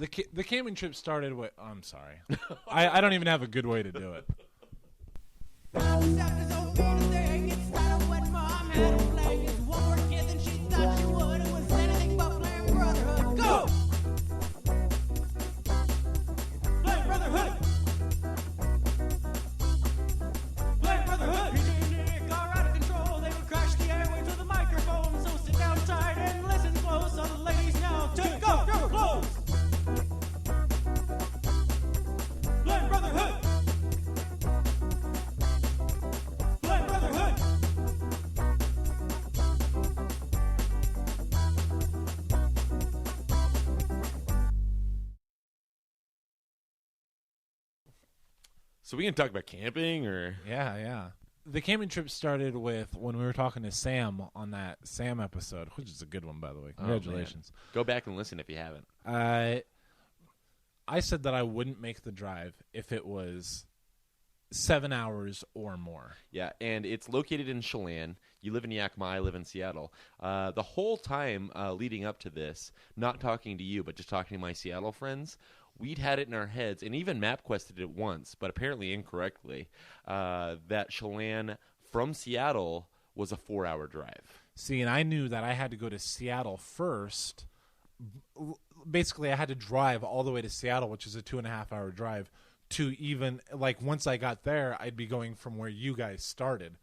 The camping trip started with. I'm sorry, I don't even have a good way to do it. Go! Brotherhood! Nick are out of control. They will crash the airwaves with a microphone. So sit down tight and listen close. All the ladies now take off your clothes. Brotherhood! Brotherhood! So we can talk about camping, or Yeah. The camping trip started with when we were talking to Sam on that Sam episode, which is a good one, by the way. Congratulations. go back and listen if you haven't. I said that I wouldn't make the drive if it was 7 hours or more. Yeah, and it's located in Chelan. You live in Yakima, I live in Seattle. The whole time leading up to this, not talking to you, but just talking to my Seattle friends, we'd had it in our heads, and even MapQuested it once, but apparently incorrectly, that Chelan from Seattle was a 4-hour drive. See, and I knew that I had to go to Seattle first. Basically, I had to drive all the way to Seattle, which is a 2.5-hour drive, to even, like, once I got there, I'd be going from where you guys started.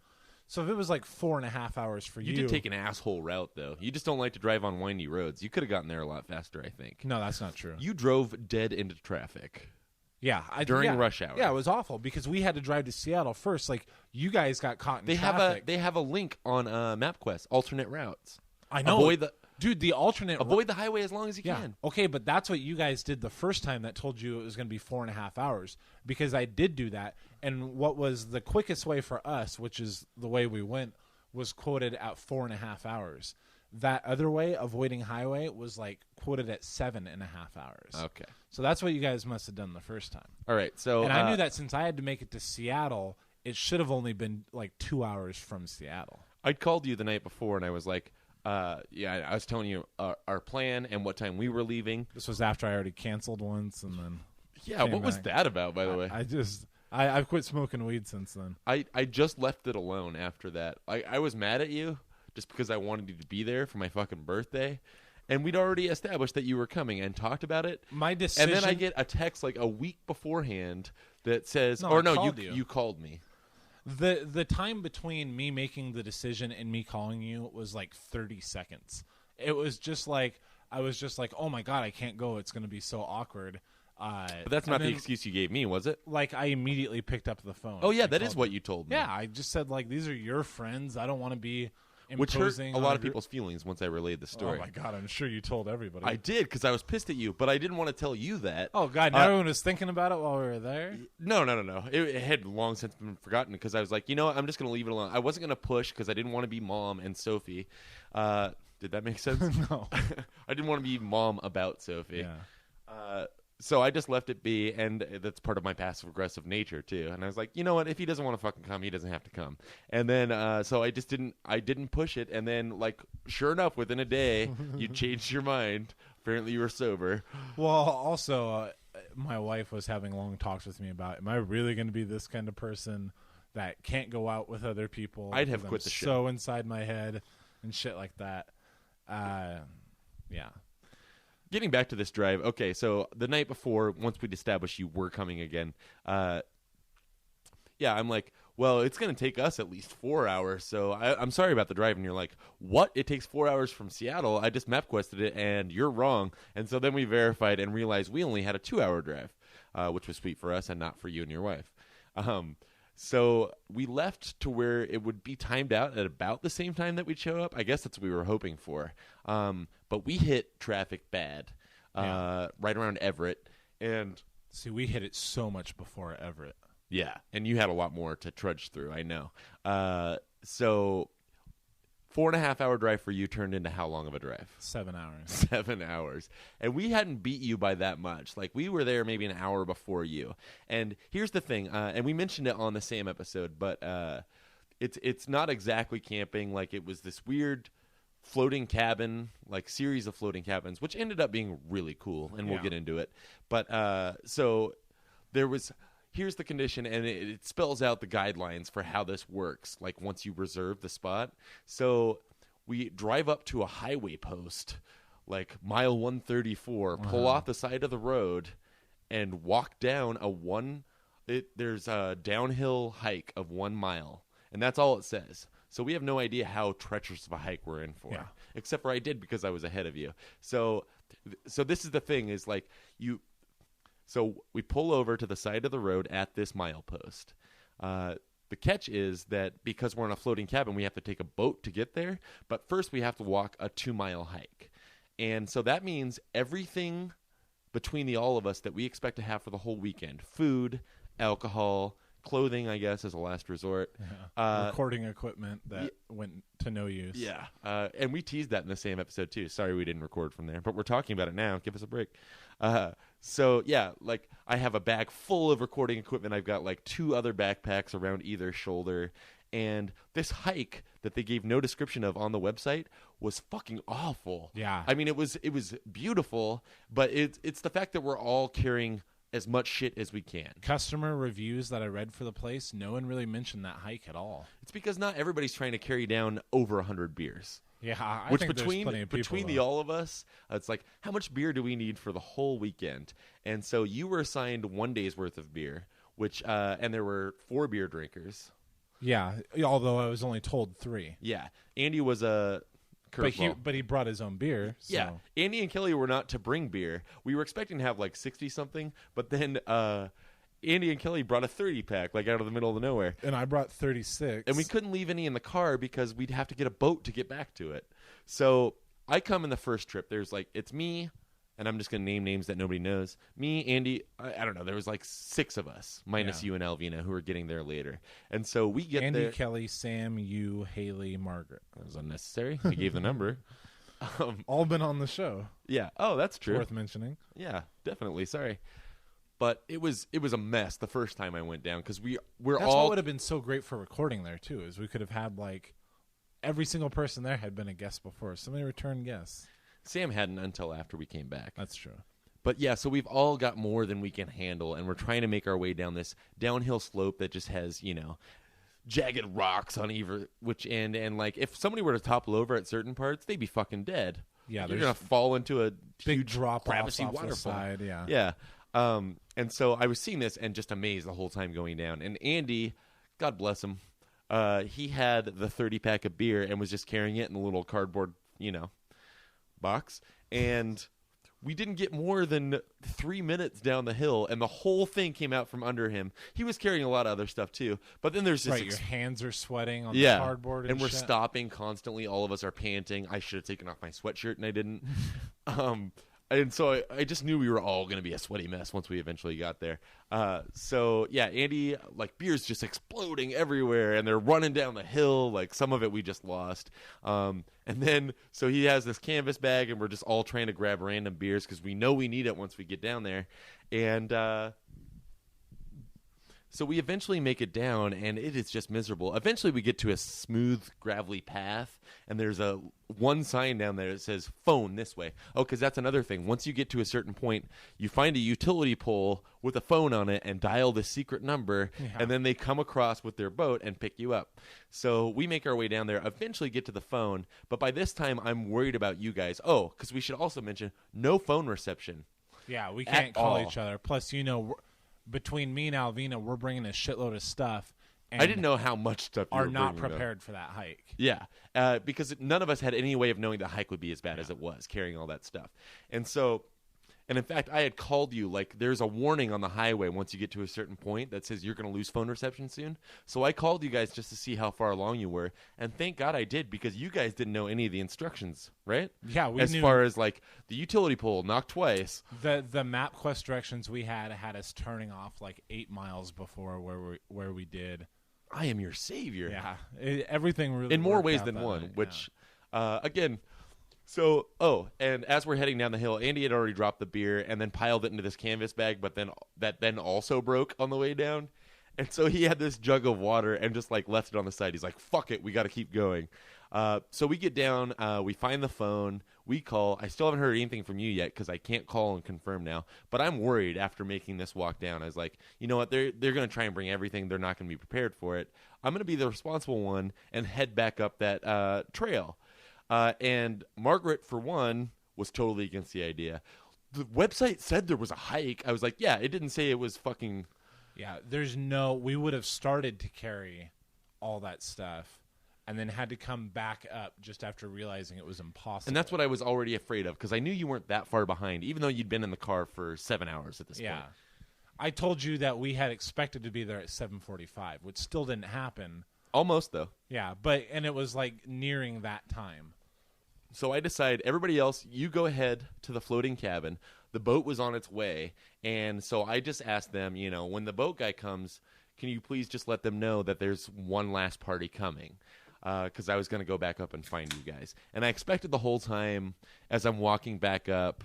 So if it was like 4.5 hours for you. You did take an asshole route, though. You just don't like to drive on windy roads. You could have gotten there a lot faster, I think. No, that's not true. You drove dead into traffic. Yeah. During rush hour. Yeah, it was awful because we had to drive to Seattle first. Like, you guys got caught in traffic. They have a link on MapQuest, alternate routes. I know. Avoid the highway as long as you can. Okay, but that's what you guys did the first time that told you it was going to be 4.5 hours, because I did do that. And what was the quickest way for us, which is the way we went, was quoted at 4.5 hours. That other way, avoiding highway, was like quoted at 7.5 hours. Okay. So that's what you guys must have done the first time. All right. So, and I knew that since I had to make it to Seattle, it should have only been like 2 hours from Seattle. I'd called you the night before, and I was like, I was telling you our plan and what time we were leaving. This was after I already canceled once, and then what was that about, by the way? I've quit smoking weed since then. I just left it alone after that. I was mad at you just because I wanted you to be there for my fucking birthday, and we'd already established that you were coming and talked about it. My decision, and then I get a text like a week beforehand that says, you called me. The time between me making the decision and me calling you was like 30 seconds. It was just like, I was just like, oh my God, I can't go. It's going to be so awkward. But that's not the excuse you gave me, was it? Like, I immediately picked up the phone. Oh, yeah, that is what you told me. Yeah, I just said, like, these are your friends. I don't want to be imposing. Which hurt a lot of people's feelings once I relayed the story. Oh, my God, I'm sure you told everybody. I did, because I was pissed at you, but I didn't want to tell you that. Oh, God, now everyone was thinking about it while we were there? No. It had long since been forgotten, because I was like, I'm just going to leave it alone. I wasn't going to push, because I didn't want to be Mom and Sophie. Did that make sense? No. I didn't want to be Mom about Sophie. Yeah. So I just left it be, and that's part of my passive-aggressive nature, too. And I was like, you know what? If he doesn't want to fucking come, he doesn't have to come. And then, so I just didn't push it. And then, like, sure enough, within a day, you changed your mind. Apparently you were sober. Well, also, my wife was having long talks with me about, am I really going to be this kind of person that can't go out with other people? I'd have quit the show. So inside my head and shit like that. Yeah. Getting back to this drive, okay, so the night before, once we'd established you were coming again, I'm like, well, it's going to take us at least 4 hours, so I'm sorry about the drive. And you're like, what? It takes 4 hours from Seattle? I just MapQuested it, and you're wrong. And so then we verified and realized we only had a 2-hour drive, which was sweet for us and not for you and your wife. So we left to where it would be timed out at about the same time that we'd show up. I guess that's what we were hoping for. But we hit traffic bad right around Everett. And see, we hit it so much before Everett. Yeah, and you had a lot more to trudge through, I know. So 4.5-hour drive for you turned into how long of a drive? 7 hours. 7 hours. And we hadn't beat you by that much. Like, we were there maybe an hour before you. And here's the thing, and we mentioned it on the same episode, but it's not exactly camping. Like, it was this weird floating cabin, like series of floating cabins, which ended up being really cool, and we'll get into it. But so there was. Here's the condition, and it spells out the guidelines for how this works. Like once you reserve the spot, so we drive up to a highway post, like mile 134, pull off the side of the road, and walk down there's a downhill hike of 1 mile, and that's all it says. So we have no idea how treacherous of a hike we're in for, except for I did because I was ahead of you. So this is the thing is like you. So we pull over to the side of the road at this milepost. The catch is that because we're on a floating cabin, we have to take a boat to get there. But first we have to walk a 2-mile hike. And so that means everything between all of us that we expect to have for the whole weekend, food, alcohol, clothing, I guess, as a last resort. Recording equipment that went to no use. Yeah. And we teased that in the same episode, too. Sorry we didn't record from there. But we're talking about it now. Give us a break. So, yeah, like I have a bag full of recording equipment. I've got like 2 other backpacks around either shoulder. And this hike that they gave no description of on the website was fucking awful. Yeah. I mean, it was beautiful, but it's the fact that we're all carrying as much shit as we can. Customer reviews that I read for the place, no one really mentioned that hike at all. It's because not everybody's trying to carry down over 100 beers. Yeah, I Which think there's plenty of people, between the all of us, it's like, how much beer do we need for the whole weekend? And so you were assigned 1 day's worth of beer, which and there were 4 beer drinkers. Yeah, although I was only told 3. Yeah, Andy was a curveball. But he brought his own beer. So. Yeah, Andy and Kelly were not to bring beer. We were expecting to have like 60-something, but then Andy and Kelly brought a 30-pack, like out of the middle of nowhere. And I brought 36. And we couldn't leave any in the car because we'd have to get a boat to get back to it. So I come in the first trip. There's like, it's me, and I'm just going to name names that nobody knows. Me, Andy, I don't know. There was like 6 of us, minus you and Alvina, who are getting there later. And so we get Andy, there. Kelly, Sam, you, Haley, Margaret. That was unnecessary. I gave the number. All been on the show. Yeah. Oh, that's true. Worth mentioning. Yeah, definitely. Sorry. But it was a mess the first time I went down because we're That's all. what would have been so great for recording there too. Is we could have had like every single person there had been a guest before. So many return guests. Sam hadn't until after we came back. That's true. But yeah, so we've all got more than we can handle, and we're trying to make our way down this downhill slope that just has jagged rocks on either which end, and like if somebody were to topple over at certain parts, they'd be fucking dead. Yeah, you're gonna fall into a big huge drop privacy off waterfall. the side. Yeah. Yeah. And so I was seeing this and just amazed the whole time going down. And Andy, God bless him, he had the 30-pack of beer and was just carrying it in a little cardboard, box. And we didn't get more than 3 minutes down the hill, and the whole thing came out from under him. He was carrying a lot of other stuff too. But then there's this right. Your hands are sweating on the cardboard, and we're shit. stopping constantly. All of us are panting. I should have taken off my sweatshirt, and I didn't. And so I just knew we were all going to be a sweaty mess once we eventually got there. So, yeah, Andy, like, beer's just exploding everywhere, and they're running down the hill. Like, some of it we just lost. And then, so he has this canvas bag, and we're just all trying to grab random beers because we know we need it once we get down there. And so we eventually make it down, and it is just miserable. Eventually we get to a smooth, gravelly path, and there's one sign down there that says, phone this way. Oh, because that's another thing. Once you get to a certain point, you find a utility pole with a phone on it and dial the secret number, and then they come across with their boat and pick you up. So we make our way down there, eventually get to the phone, but by this time I'm worried about you guys. Oh, because we should also mention, no phone reception. Yeah, we can't call each other. Plus, between me and Alvina, we're bringing a shitload of stuff. And I didn't know how much stuff you are were not bringing, prepared for that hike. Yeah, because none of us had any way of knowing the hike would be as bad as it was, carrying all that stuff. And in fact, I had called you, like, there's a warning on the highway once you get to a certain point that says you're going to lose phone reception soon. So I called you guys just to see how far along you were. And thank God I did, because you guys didn't know any of the instructions, right? Yeah, we as knew. Far as, like, the utility pole, knock twice. The MapQuest directions we had us turning off, like, 8 miles before where we did. I am your savior. Yeah, everything really in more worked ways out than that one, night, which, again... So, and as we're heading down the hill, Andy had already dropped the beer and then piled it into this canvas bag, but then also broke on the way down. And so he had this jug of water and just, like, left it on the side. He's like, fuck it, we got to keep going. So we get down, we find the phone, we call. I still haven't heard anything from you yet because I can't call and confirm now. But I'm worried after making this walk down. I was like, you know what? They're going to try and bring everything. They're not going to be prepared for it. I'm going to be the responsible one and head back up that trail. And Margaret, for one, was totally against the idea. The website said there was a hike. I was like, yeah, it didn't say it was fucking... Yeah, we would have started to carry all that stuff and then had to come back up just after realizing it was impossible. And that's what I was already afraid of because I knew you weren't that far behind, even though you'd been in the car for 7 hours at this point. I told you that we had expected to be there at 7:45, which still didn't happen. Almost, though. Yeah, and it was like nearing that time. So I decide, everybody else, you go ahead to the floating cabin. The boat was on its way, and so I just asked them, when the boat guy comes, can you please just let them know that there's one last party coming? Because I was going to go back up and find you guys. And I expected the whole time as I'm walking back up,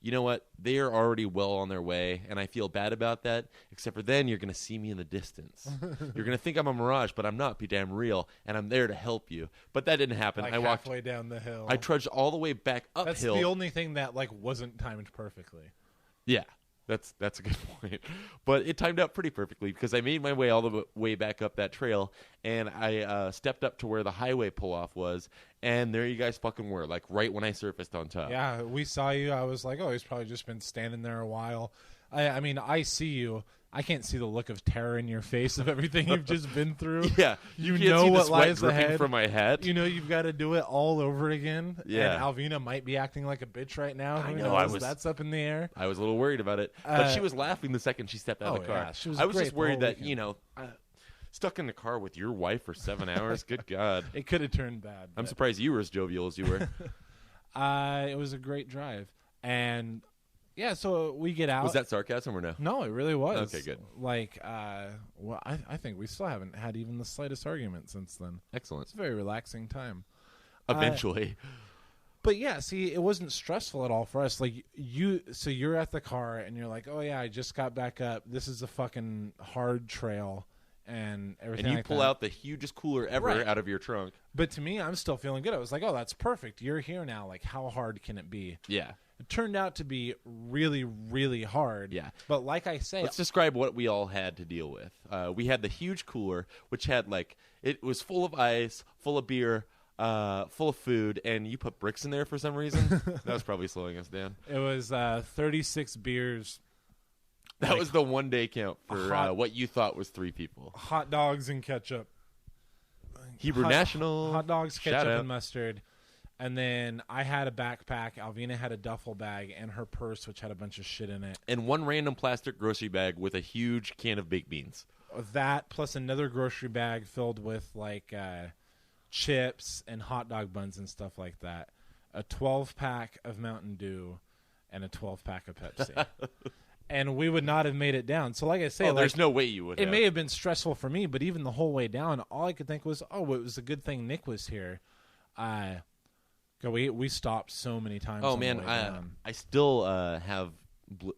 you know what? They are already well on their way, and I feel bad about that, except for then you're going to see me in the distance. You're going to think I'm a mirage, but I'm not. Be damn real, and I'm there to help you. But that didn't happen. Like I walked halfway down the hill. I trudged all the way back uphill. That's the only thing that wasn't timed perfectly. Yeah. That's a good point. But it timed out pretty perfectly because I made my way all the way back up that trail, and I stepped up to where the highway pull-off was, and there you guys fucking were, right when I surfaced on top. Yeah, we saw you. I was like, oh, he's probably just been standing there a while. I mean, I see you. I can't see the look of terror in your face of everything you've just been through. Yeah. You can't know see the what sweat lies dripping ahead. from my head. You've got to do it all over again. Yeah. And Alvina might be acting like a bitch right now. I Who know, knows? That's up in the air. I was a little worried about it. But she was laughing the second she stepped out of the car. Yeah, she was I was great just the worried whole that, weekend. stuck in the car with your wife for 7 hours. Good God. It could have turned bad. I'm surprised you were as jovial as you were. It was a great drive. And, yeah, so we get out. Was that sarcasm or no? No, it really was. Okay, good. I think we still haven't had even the slightest argument since then. Excellent. It's a very relaxing time. Eventually. But yeah, see, it wasn't stressful at all for us. So you're at the car and you're like, oh yeah, I just got back up. This is a fucking hard trail and everything. And you pull out the hugest cooler ever out of your trunk. But to me, I'm still feeling good. I was like, oh, that's perfect. You're here now. How hard can it be? Yeah. It turned out to be really, really hard. Yeah. But like I say, let's describe what we all had to deal with. We had the huge cooler, which had it was full of ice, full of beer, full of food, and you put bricks in there for some reason. That was probably slowing us down. It was 36 beers. That was the 1 day count for what you thought was 3 people. Hot dogs and ketchup. Hebrew National. Hot dogs, Shout ketchup, out. and mustard. And then I had a backpack. Alvina had a duffel bag and her purse, which had a bunch of shit in it. And one random plastic grocery bag with a huge can of baked beans. That plus another grocery bag filled with chips and hot dog buns and stuff like that. A 12-pack of Mountain Dew and a 12-pack of Pepsi. And we would not have made it down. So like I say, there's no way you would It may have been stressful for me, but even the whole way down, all I could think was, it was a good thing Nick was here. We stopped so many times. Oh on the man, way down. I still have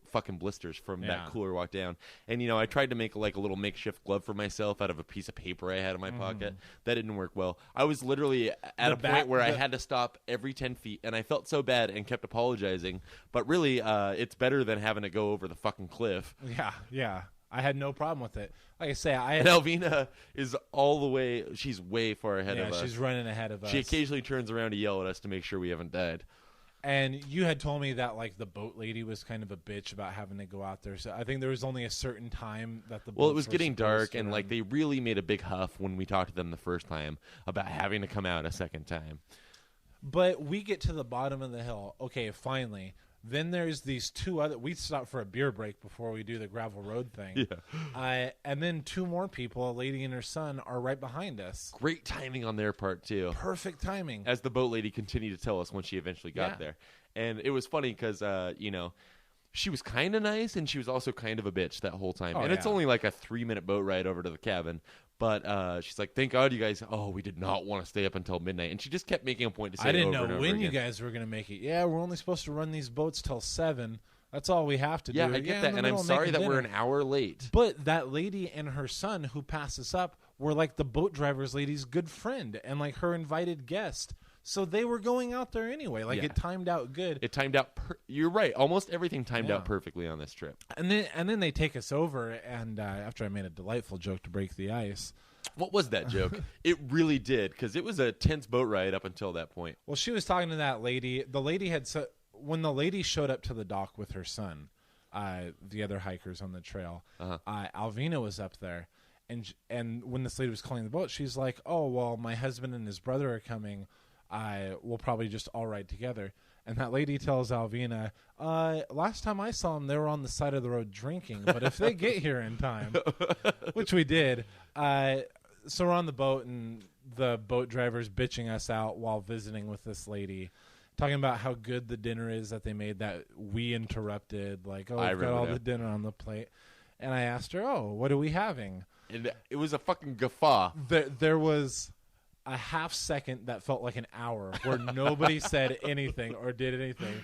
fucking blisters from that cooler walk down. And I tried to make a little makeshift glove for myself out of a piece of paper I had in my pocket. That didn't work well. I was literally at a point where I had to stop every 10 feet, and I felt so bad and kept apologizing. But really, it's better than having to go over the fucking cliff. Yeah. I had no problem with it. Like I say, and Alvina is all the way. She's way far ahead of us. Yeah, she's running ahead of us. She occasionally turns around to yell at us to make sure we haven't died. And you had told me that the boat lady was kind of a bitch about having to go out there. So I think there was only a certain time that the Well, it was getting dark, and they really made a big huff when we talked to them the first time about having to come out a second time. But we get to the bottom of the hill. Okay, finally. Then there's these two other. We stopped for a beer break before we do the gravel road thing. Yeah. And then 2 more people, a lady and her son, are right behind us. Great timing on their part too. Perfect timing. As the boat lady continued to tell us when she eventually got there, and it was funny because she was kind of nice and she was also kind of a bitch that whole time. It's only a 3-minute boat ride over to the cabin. But she's like, thank God you guys, we did not want to stay up until midnight. And she just kept making a point to say I didn't it over know and over when again. you guys were going to make it. Yeah, we're only supposed to run these boats till 7. That's all we have to do. Yeah, I get that. And I'm sorry that we're an hour late. But that lady and her son who passed us up were like the boat driver's lady's good friend and like her invited guest. So they were going out there anyway. Like it timed out good. It timed out. You're right. Almost everything timed out perfectly on this trip. And then they take us over, and after I made a delightful joke to break the ice. What was that joke? It really did, because it was a tense boat ride up until that point. Well, she was talking to that lady. The lady had when the lady showed up to the dock with her son, the other hikers on the trail, Alvina was up there, and when this lady was calling the boat, she's like, "Oh, well, my husband and his brother are coming. We'll probably just all ride together." And that lady tells Alvina, last time I saw them, they were on the side of the road drinking. But if they get here in time, which we did, so we're on the boat, and the boat driver's bitching us out while visiting with this lady, talking about how good the dinner is that they made that we interrupted. Like, oh, we've got all the dinner on the plate. And I asked her, oh, what are we having? And it was a fucking guffaw. There was a half second that felt like an hour where nobody said anything or did anything.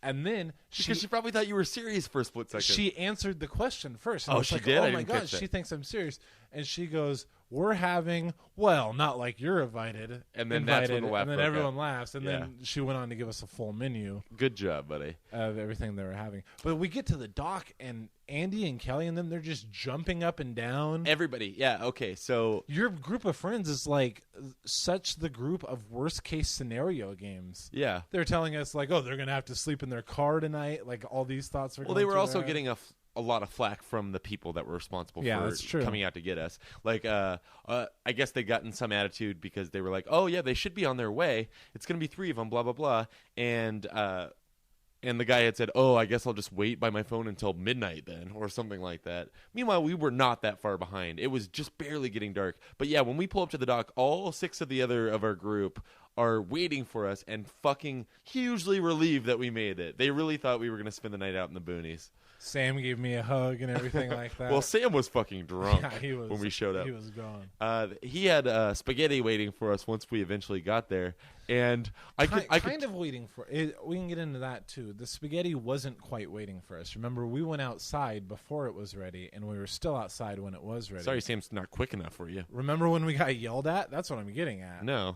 And then she probably thought you were serious for a split second. She answered the question first. And she did? Oh, my God, she thinks I'm serious. And she goes, we're having, well, not like you're invited. And then that's when the laugh And then broke everyone out. laughs. And then she went on to give us a full menu. Good job, buddy. Of everything they were having. But we get to the dock, and Andy and Kelly and them, they're just jumping up and down. Everybody. Yeah, okay, so your group of friends is like such the group of worst-case scenario games. Yeah. They're telling us, like, oh, they're going to have to sleep in their car tonight. Like, all these thoughts are going Well, they were through also their getting a lot of flack from the people that were responsible for that's true. coming out to get us. Like, I guess they got in some attitude because they were like, oh, yeah, they should be on their way. It's going to be 3 of them, blah, blah, blah. And the guy had said, oh, I guess I'll just wait by my phone until midnight then, or something like that. Meanwhile, we were not that far behind. It was just barely getting dark. But yeah, when we pull up to the dock, all 6 of the other of our group are waiting for us and fucking hugely relieved that we made it. They really thought we were going to spend the night out in the boonies. Sam gave me a hug and everything like that. Well, Sam was fucking drunk when we showed up. He was gone. He had spaghetti waiting for us once we eventually got there. And I kind of waiting for it. We can get into that too. The spaghetti wasn't quite waiting for us. Remember, we went outside before it was ready, and we were still outside when it was ready. Sorry, Sam's not quick enough for you. Remember when we got yelled at? That's what I'm getting at. No.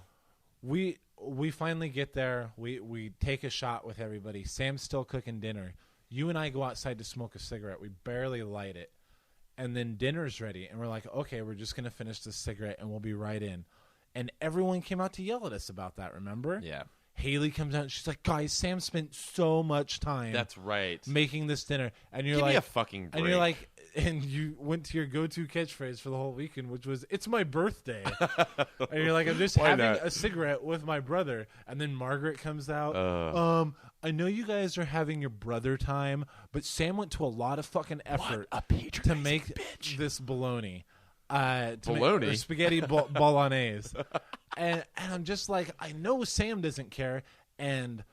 We finally get there. We take a shot with everybody. Sam's still cooking dinner. You and I go outside to smoke a cigarette. We barely light it. And then dinner's ready. And we're like, okay, we're just going to finish this cigarette and we'll be right in. And everyone came out to yell at us about that, remember? Yeah. Haley comes out and she's like, guys, Sam spent so much time. That's right. Making this dinner. And you're Give like, me a fucking break. And you're like, and you went to your go-to catchphrase for the whole weekend, which was, it's my birthday. And you're like, I'm just having a cigarette with my brother. And then Margaret comes out. I know you guys are having your brother time, but Sam went to a lot of fucking effort to make this bologna. Or spaghetti bolognese. And I'm just like, I know Sam doesn't care. And,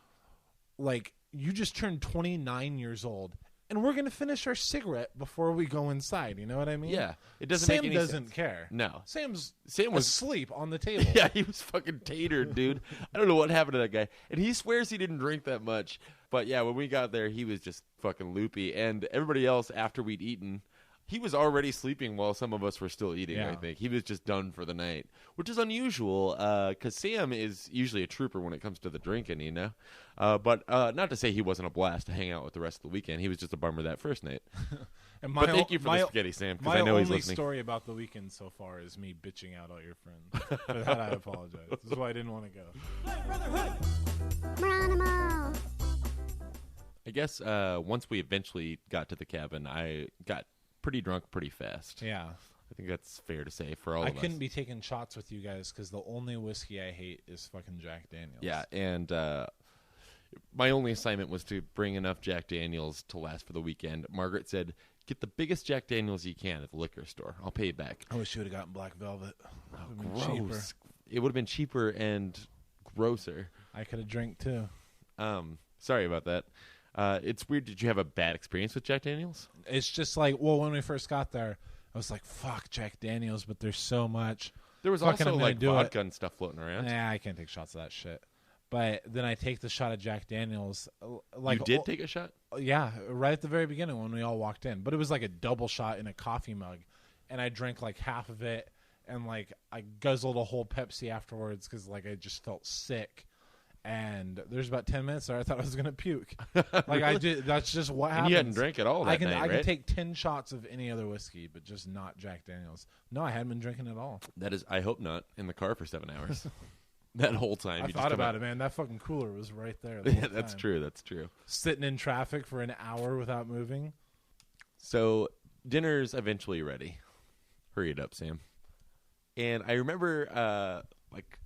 like, you just turned 29 years old. And we're going to finish our cigarette before we go inside. You know what I mean? Yeah. It doesn't Sam make any doesn't sense. care. No. Sam was asleep on the table. Yeah, he was fucking tatered, dude. I don't know what happened to that guy. And he swears he didn't drink that much. But yeah, when we got there, he was just fucking loopy. And everybody else, after we'd eaten, he was already sleeping while some of us were still eating, I think. He was just done for the night, which is unusual because Sam is usually a trooper when it comes to the drinking, you know? But not to say he wasn't a blast to hang out with the rest of the weekend. He was just a bummer that first night. But thank you for the spaghetti, Sam, because I know he's listening. My only story about the weekend so far is me bitching out all your friends. For that, I apologize. This is why I didn't want to go. Brotherhood. I guess once we eventually got to the cabin, I got pretty drunk pretty fast. Yeah. I think that's fair to say for all of us. I couldn't be taking shots with you guys because the only whiskey I hate is fucking Jack Daniels. Yeah, and my only assignment was to bring enough Jack Daniels to last for the weekend. Margaret said, get the biggest Jack Daniels you can at the liquor store. I'll pay you back. I wish you would have gotten Black Velvet. Gross. Cheaper. It would have been cheaper and grosser. I could have drank too. Sorry about that. It's weird. Did you have a bad experience with Jack Daniels? It's just like, well, when we first got there, I was like, fuck Jack Daniels, but there's so much. There was also like vodka and stuff floating around. Nah, I can't take shots of that shit. But then I take the shot of Jack Daniels. Like, you did take a shot? Yeah, right at the very beginning when we all walked in. But it was like a double shot in a coffee mug. And I drank like half of it. and like I guzzled a whole Pepsi afterwards because like I just felt sick. And there's about 10 minutes there I thought I was gonna puke. Like Really? I did. That's just what happens. And you hadn't drank at all that I can night, I can right? take 10 shots of any other whiskey, but just not Jack Daniels. No, I hadn't been drinking at all. That is, I hope not, in the car for 7 hours. That whole time. I you just thought come about out- it, man. That fucking cooler was right there. The Yeah, whole that's time. true. That's true. Sitting in traffic for an hour without moving. So dinner's eventually ready. Hurry it up, Sam. And I remember, like,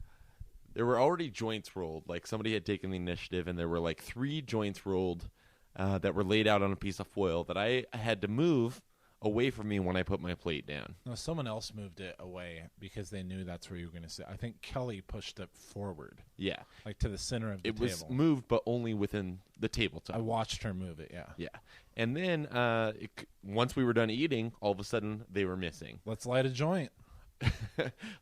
there were already joints rolled. Like, somebody had taken the initiative, and there were, like, 3 joints rolled that were laid out on a piece of foil that I had to move away from me when I put my plate down. No, someone else moved it away because they knew that's where you were going to sit. I think Kelly pushed it forward, Yeah. like to the center of the It table. was moved, but only within the tabletop. I watched her move it, yeah. Yeah. And then once we were done eating, all of a sudden they were missing. Let's light a joint.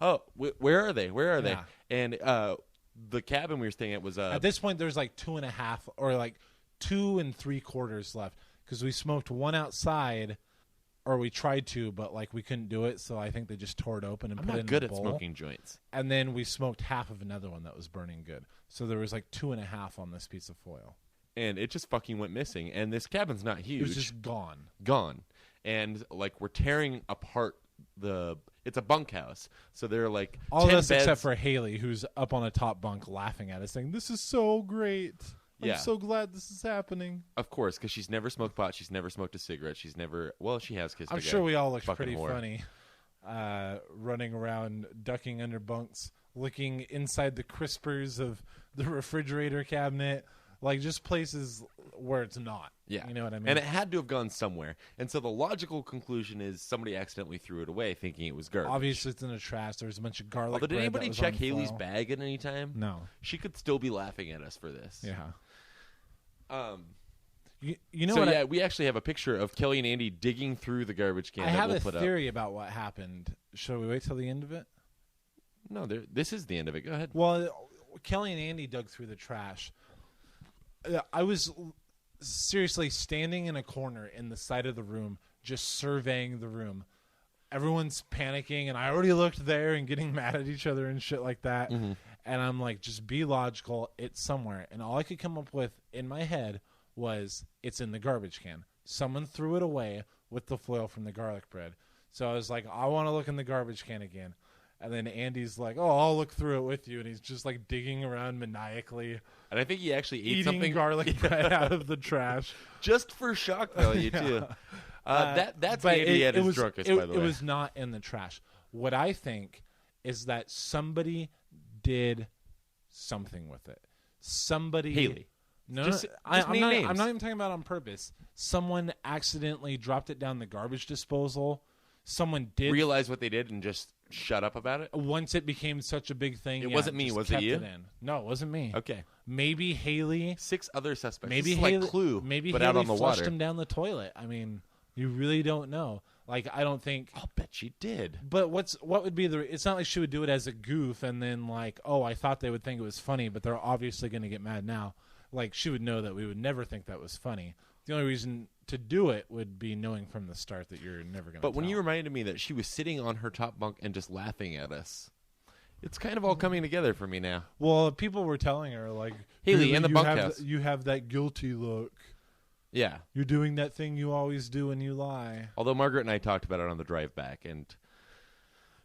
Oh, where are they? Where are Yeah. they? And the cabin we were staying at was At this point, there's like 2.5 or like 2 3/4 left because we smoked one outside, or we tried to, but like we couldn't do it. So I think they just tore it open and I'm put it not in good a at bowl. smoking joints. And then we smoked half of another one that was burning good. So there was like 2.5 on this piece of foil. And it just fucking went missing. And this cabin's not huge. It was just gone. Gone. And like we're tearing apart it's a bunkhouse. So there are like All 10 of us beds. except for Haley, who's up on a top bunk laughing at us, saying, "This is so great. Yeah. I'm so glad this is happening." Of course, because she's never smoked pot. She's never smoked a cigarette. She's never. Well, she has kissed. I'm a guy. sure we all looked Fucking pretty whore. funny, running around, ducking under bunks, looking inside the crispers of the refrigerator cabinet, like just places where it's not. Yeah. You know what I mean? And it had to have gone somewhere. And so the logical conclusion is somebody accidentally threw it away thinking it was garbage. Obviously, it's in the trash. There's a bunch of garlic. Although, did bread anybody that was check on Haley's foil. bag at any time? No. She could still be laughing at us for this. Yeah. Um, You know so, what? yeah, we actually have a picture of Kelly and Andy digging through the garbage can I that have we'll a put up. theory about what happened. Should we wait till the end of it? No, this is the end of it. Go ahead. Well, Kelly and Andy dug through the trash. I was seriously standing in a corner in the side of the room, just surveying the room. Everyone's panicking, and I already looked there and getting mad at each other and shit like that. Mm-hmm. And I'm like, just be logical. It's somewhere. And all I could come up with in my head was, it's in the garbage can. Someone threw it away with the foil from the garlic bread. So I was like, I want to look in the garbage can again. And then Andy's like, "Oh, I'll look through it with you." And he's just like digging around maniacally, And I think he actually ate eating something garlic bread out of the trash. just for shock value too. That's But Andy at his was, drunkest, it, by the way. It was not in the trash. What I think is that somebody did something with it. Somebody. Haley. No, Just- no, just I'm name not. names. I'm not even talking about on purpose. Someone accidentally dropped it down the garbage disposal. Someone did. Realize what they did and just shut up about it. Once it became such a big thing, It yeah, wasn't me, just was it kept you? in. No, it wasn't me. Okay. Maybe Haley. 6 other suspects. Maybe This is Haley, like Clue, maybe but Haley out on the flushed water. him down the toilet. I mean, you really don't know. Like, I don't think. I'll bet she did. But what would be the? It's not like she would do it as a goof and then like, oh, I thought they would think it was funny, but they're obviously going to get mad now. Like, she would know that we would never think that was funny. The only reason to do it would be knowing from the start that you're never going to. But when you reminded me that she was sitting on her top bunk and just laughing at us, it's kind of all coming together for me now. well, people were telling her like, Haley, in the you bunkhouse. you have that guilty look. Yeah. You're doing that thing you always do when you lie. Although Margaret and I talked about it on the drive back, and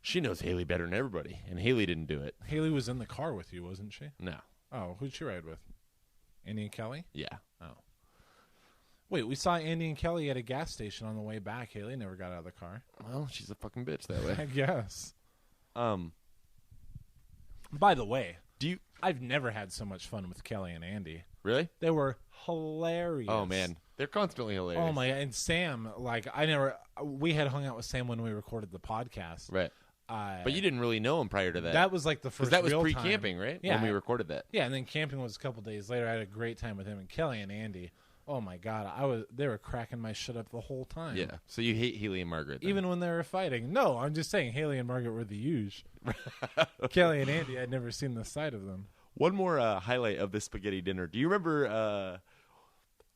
she knows Haley better than everybody, and Haley didn't do it. Haley was in the car with you, wasn't she? No. Oh, who'd she ride with? Andy and Kelly? Yeah. Oh. Wait, we saw Andy and Kelly at a gas station on the way back. Haley never got out of the car. Well, she's a fucking bitch that I way. guess. Um, By the way, do you I've never had so much fun with Kelly and Andy. really? They were hilarious. Oh man, they're constantly hilarious. Oh my! And Sam, like we had hung out with Sam when we recorded the podcast. Right. But you didn't really know him prior to that. That was like the first. Because that was real pre-camping, time. right? Yeah. When we recorded that. Yeah, and then camping was a couple days later. I had a great time with him and Kelly and Andy. Oh my God, they were cracking my shit up the whole time. Yeah. So you hate Haley and Margaret, then. Even when they were fighting. No, I'm just saying Haley and Margaret were the huge. Kelly and Andy, I'd never seen the side of them. One more highlight of this spaghetti dinner. Do you remember?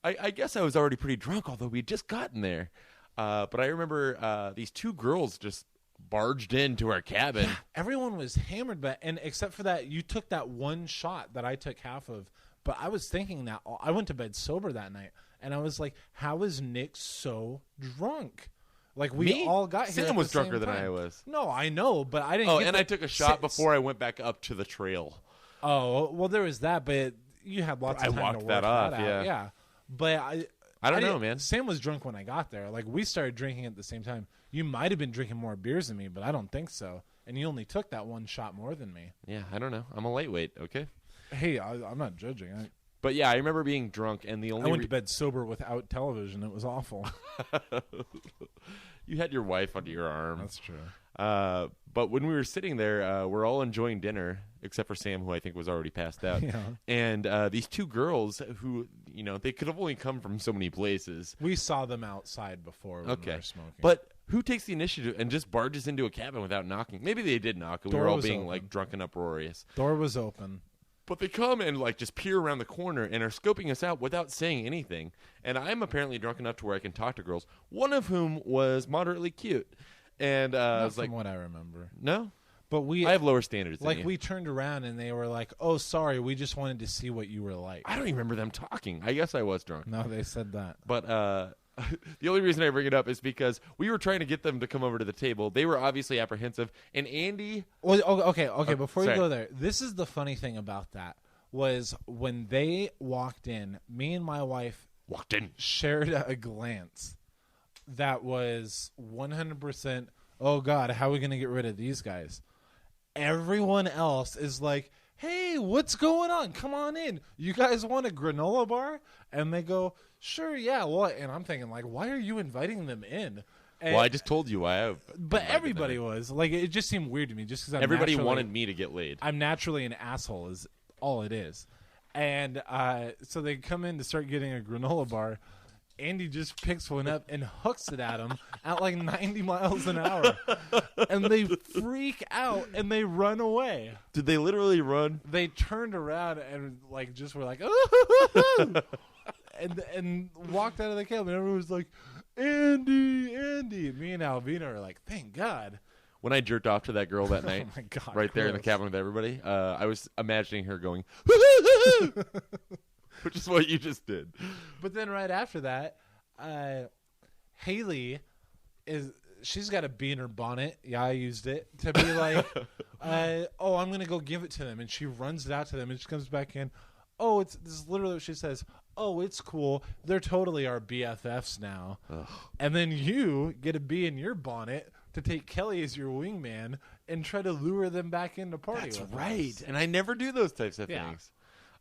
I guess I was already pretty drunk, although we'd just gotten there. But I remember these 2 girls just barged into our cabin. Everyone was hammered, and except for that, you took that one shot that I took half of. But I was thinking that I went to bed sober that night, and I was like, "How is Nick so drunk?" Like we all got here. Sam at was the drunker same than time. I was. No, I know, but I didn't. Oh, get and I took a shot before I went back up to the trail. Oh, well, there was that, but you had lots of time walked to work that off, out. yeah. Yeah, but I don't know, didn't- man. Sam was drunk when I got there. Like we started drinking at the same time. You might have been drinking more beers than me, but I don't think so. And you only took that one shot more than me. Yeah, I don't know. I'm a lightweight, okay? Hey, I'm not judging. But yeah, I remember being drunk, and the only I went to bed sober without television. It was awful. You had your wife under your arm. That's true. But when we were sitting there, we're all enjoying dinner, except for Sam, who I think was already passed out. Yeah. And these two girls who, they could have only come from so many places. We saw them outside before when we were smoking. But who takes the initiative and just barges into a cabin without knocking? Maybe they did knock, and we Door were all was being, open. like, drunk and uproarious. Door was open. But they come and, like, just peer around the corner and are scoping us out without saying anything. And I'm apparently drunk enough to where I can talk to girls, one of whom was moderately cute. And I Not was from like, what I remember. no? But I have lower standards than like you. we turned around and they were like, "Oh, sorry, we just wanted to see what you were like." I don't even remember them talking. I guess I was drunk. No, they said that. But the only reason I bring it up is because we were trying to get them to come over to the table. They were obviously apprehensive. And Andy... Well, okay. Before sorry. you go there, this is the funny thing about that was when they walked in, me and my wife walked in. shared a glance that was 100%, oh, God, how are we going to get rid of these guys? Everyone else is like, hey, what's going on? Come on in. You guys want a granola bar? And they go, sure, yeah. What? And I'm thinking, like, why are you inviting them in? And, Well, I just told you why. but everybody was. Like, it just seemed weird to me just because Everybody wanted me to get laid. I'm naturally an asshole is all it is. And so they come in to start getting a granola bar. Andy just picks one up and hooks it at him at like 90 miles an hour. And they freak out and they run away. Did they literally run? They turned around and like just were like, and walked out of the cabin. Everyone was like, Andy, Andy. Me and Alvina are like, thank God. When I jerked off to that girl that night, Oh my God, right there in the gross. cabin with everybody, I was imagining her going, which is what you just did. But then right after that, Haley she's got a bee in her bonnet. Yeah, I used it to be like, oh, I'm gonna go give it to them, and she runs it out to them, and she comes back in. Oh, this is literally what she says. Oh, it's cool. They're totally our BFFs now. Ugh. And then you get a bee in your bonnet to take Kelly as your wingman and try to lure them back into party. That's with right. us. And I never do those types of Yeah. things.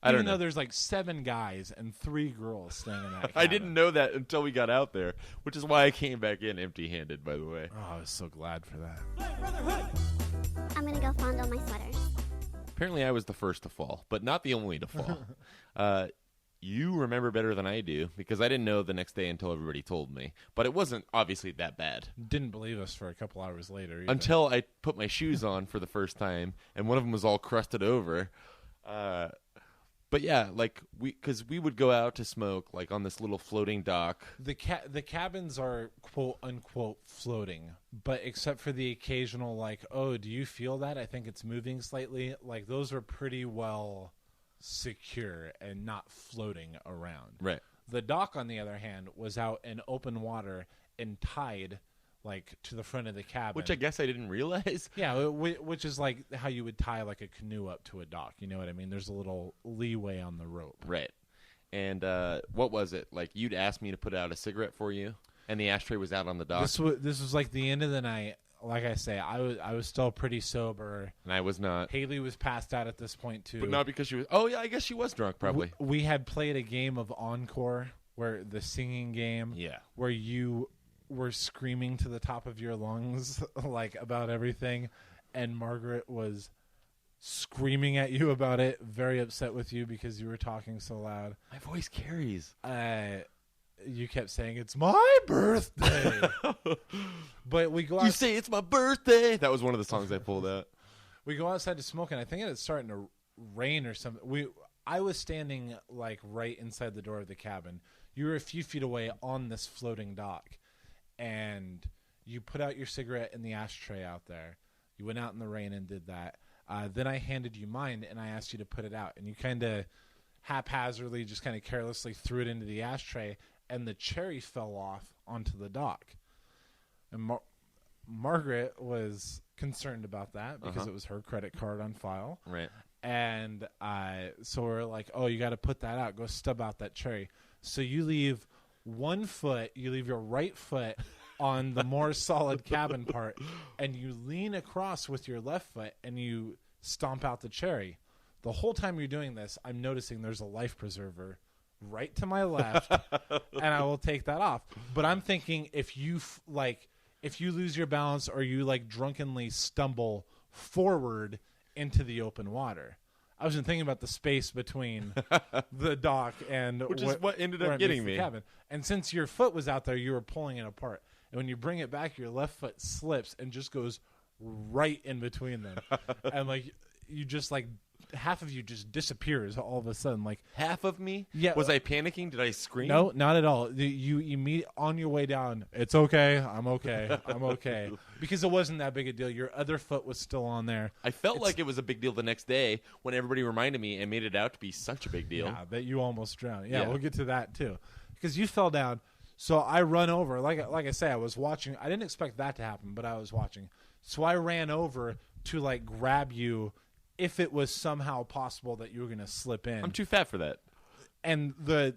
I don't Even though know. there's like 7 guys and 3 girls staying in that cabin. I didn't know that until we got out there, which is why I came back in empty-handed, by the way. Oh, I was so glad for that. Play Brotherhood. I'm gonna go fondle my sweaters. Apparently I was the first to fall, but not the only to fall. You remember better than I do, because I didn't know the next day until everybody told me. But it wasn't obviously that bad. Didn't believe us for a couple hours later. Either. Until I put my shoes on for the first time, and one of them was all crusted over. But yeah, like because we would go out to smoke like on this little floating dock. the cabins are quote unquote floating, but except for the occasional like, oh, do you feel that? I think it's moving slightly. Like those are pretty well secure and not floating around. Right. The dock, on the other hand, was out in open water and tied like to the front of the cabin. Which I guess I didn't realize. Yeah, which is like how you would tie like a canoe up to a dock. You know what I mean? There's a little leeway on the rope. Right. And what was it? Like you'd asked me to put out a cigarette for you, and the ashtray was out on the dock, This was like the end of the night. Like I say, I was still pretty sober. and I was not. Haley was passed out at this point too. But not because she was. Oh yeah, I guess she was drunk probably. We had played a game of Encore, where the singing game, Yeah. where you were screaming to the top of your lungs like about everything, and Margaret was screaming at you about it, very upset with you because you were talking so loud. My voice carries. You kept saying it's my birthday, but we go You out. say it's my birthday. That was one of the songs I pulled out. We go outside to smoke, and I think it's starting to rain or something. I was standing like right inside the door of the cabin. You were a few feet away on this floating dock, and You put out your cigarette in the ashtray out there. You went out in the rain and did that. Then I handed you mine, and I asked you to put it out. And you kind of haphazardly, just kind of carelessly threw it into the ashtray, and the cherry fell off onto the dock. And Margaret was concerned about that because it was her credit card on file. Right. And so we're like, oh, you got to put that out. Go stub out that cherry. So you leave one foot, you leave your right foot on the more solid cabin part, and you lean across with your left foot, and you stomp out the cherry. The whole time you're doing this, I'm noticing there's a life preserver right to my left, and I will take that off. But I'm thinking if you lose your balance or you like drunkenly stumble forward into the open water. I wasn't thinking about the space between the dock and which is what ended up getting me. Cabin. And since your foot was out there, you were pulling it apart. And when you bring it back, your left foot slips and just goes right in between them. And like you just like half of you just disappears all of a sudden. Like half of me? Yeah. Was I panicking? Did I scream? No, not at all. You immediately on your way down. It's okay. I'm okay. I'm okay. Because it wasn't that big a deal. Your other foot was still on there. I felt like it was a big deal the next day when everybody reminded me and made it out to be such a big deal. Yeah, that you almost drowned. Yeah, Yeah. we'll get to that too. Because you fell down. So I run over. Like I say, I was watching. I didn't expect that to happen, but I was watching. So I ran over to like grab you if it was somehow possible that you were going to slip in. I'm too fat for that. And the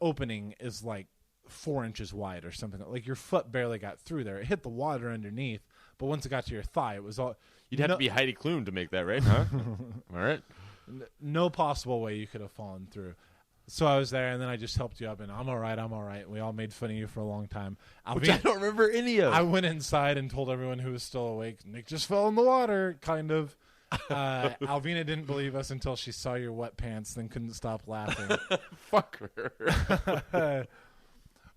opening is like 4 inches wide or something. Like your foot barely got through there. It hit the water underneath, but once it got to your thigh, it was all. You'd have to be Heidi Klum to make that, right? Huh? All right. No possible way you could have fallen through. So I was there, and then I just helped you up, and I'm all right, I'm all right. We all made fun of you for a long time. Which I don't remember any of. I went inside and told everyone who was still awake, Nick just fell in the water, kind of. Alvina didn't believe us until she saw your wet pants, then couldn't stop laughing. Fuck her.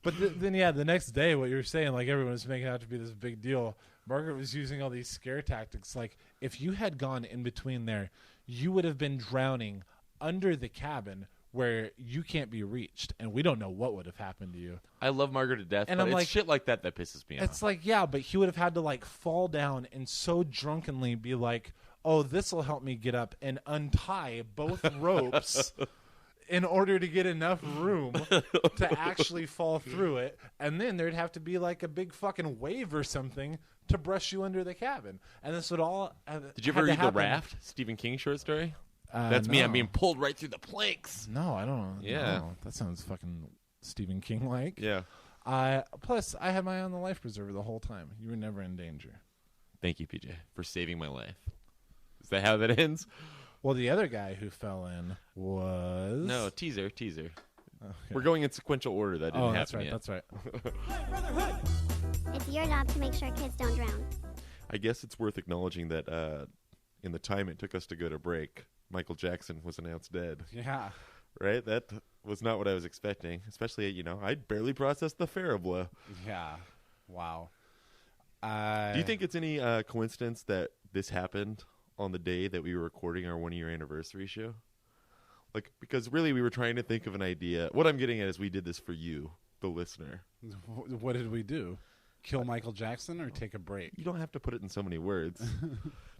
But then, the next day, what you were saying, like everyone was making it out to be this big deal. Margaret was using all these scare tactics. Like, if you had gone in between there, you would have been drowning under the cabin where you can't be reached, and we don't know what would have happened to you. I love Margaret to death, And but I'm it's like- shit like that pisses me off. It's like, yeah, but he would have had to, like, fall down and so drunkenly be like, oh, this will help me get up, and untie both ropes in order to get enough room to actually fall through it. And then there'd have to be, like, a big fucking wave or something to brush you under the cabin. And this would all Did you ever read The Raft? Stephen King short story? That's me. I'm being pulled right through the planks. No, I don't know. Yeah. No, that sounds fucking Stephen King-like. Yeah. Plus, I had my eye on the life preserver the whole time. You were never in danger. Thank you, PJ, for saving my life. Is that how that ends? Well, the other guy who fell in was... No, teaser. Okay. We're going in sequential order. That didn't that's happen right. yet. That's right. Play Brotherhood. It's your job to make sure kids don't drown. I guess it's worth acknowledging that in the time it took us to go to break, Michael Jackson was announced dead. Yeah. Right? That was not what I was expecting. Especially, I'd barely processed the Farrah blow. Yeah. Wow. Do you think it's any coincidence that this happened on the day that we were recording our 1-year anniversary show? Like, because really we were trying to think of an idea. What I'm getting at is we did this for you, the listener. What did we do? Kill Michael Jackson or take a break? You don't have to put it in so many words.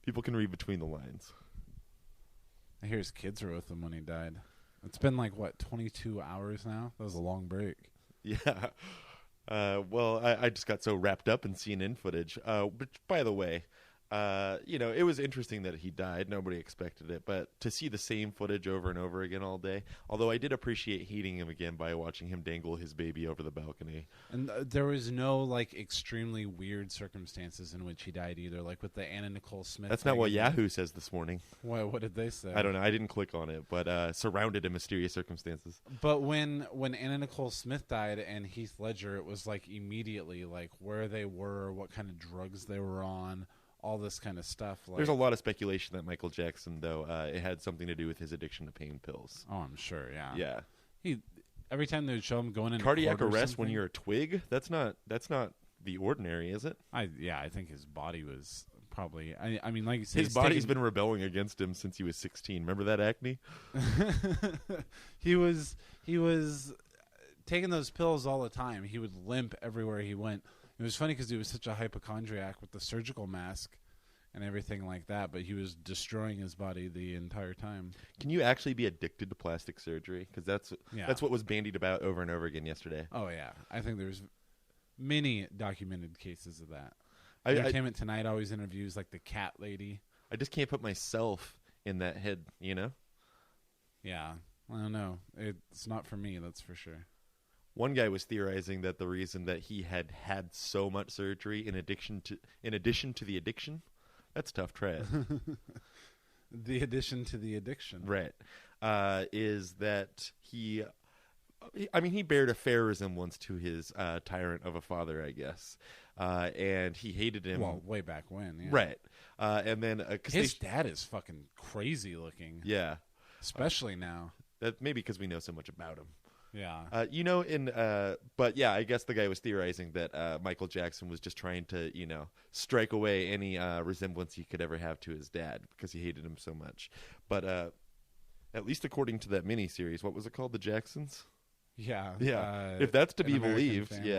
People can read between the lines. I hear his kids were with him when he died. It's been like, 22 hours now? That was a long break. Yeah. Well, I just got so wrapped up in CNN footage. But by the way, it was interesting that he died. Nobody expected it. But to see the same footage over and over again all day, although I did appreciate hating him again by watching him dangle his baby over the balcony. And there was no, extremely weird circumstances in which he died either, like with the Anna Nicole Smith. That's not what thing. Yahoo says this morning. What did they say? I don't know. I didn't click on it, but surrounded in mysterious circumstances. But when Anna Nicole Smith died and Heath Ledger, it was immediately where they were, what kind of drugs they were on, all this kind of stuff. There's a lot of speculation that Michael Jackson, though, it had something to do with his addiction to pain pills. Oh, I'm sure. Yeah. Yeah. He every time they would show him going in Cardiac court or arrest when something, you're a twig. That's not the ordinary, is it? I think his body was probably. I mean, like you say, His body's been rebelling against him since he was 16. Remember that acne? He was taking those pills all the time. He would limp everywhere he went. It was funny because he was such a hypochondriac with the surgical mask and everything like that, but he was destroying his body the entire time. Can you actually be addicted to plastic surgery? Because Yeah. that's what was bandied about over and over again yesterday. Oh, yeah. I think there's many documented cases of that. I Entertainment Tonight always interviews, like, the cat lady. I just can't put myself in that head, you know? Yeah. I don't know. It's not for me, that's for sure. One guy was theorizing that the reason that he had so much surgery in addition to the addiction, that's tough tread, The addition to the addiction. right, is that he bared a fair resemblance to his tyrant of a father, I guess, and he hated him. Well, way back when, yeah. Right, and then His dad is fucking crazy looking. yeah, Especially now. that maybe because we know so much about him. Yeah. But yeah, I guess the guy was theorizing that Michael Jackson was just trying to, strike away any resemblance he could ever have to his dad because he hated him so much. But at least according to that miniseries, what was it called? The Jacksons? Yeah. Yeah. If that's to An be American believed, Family.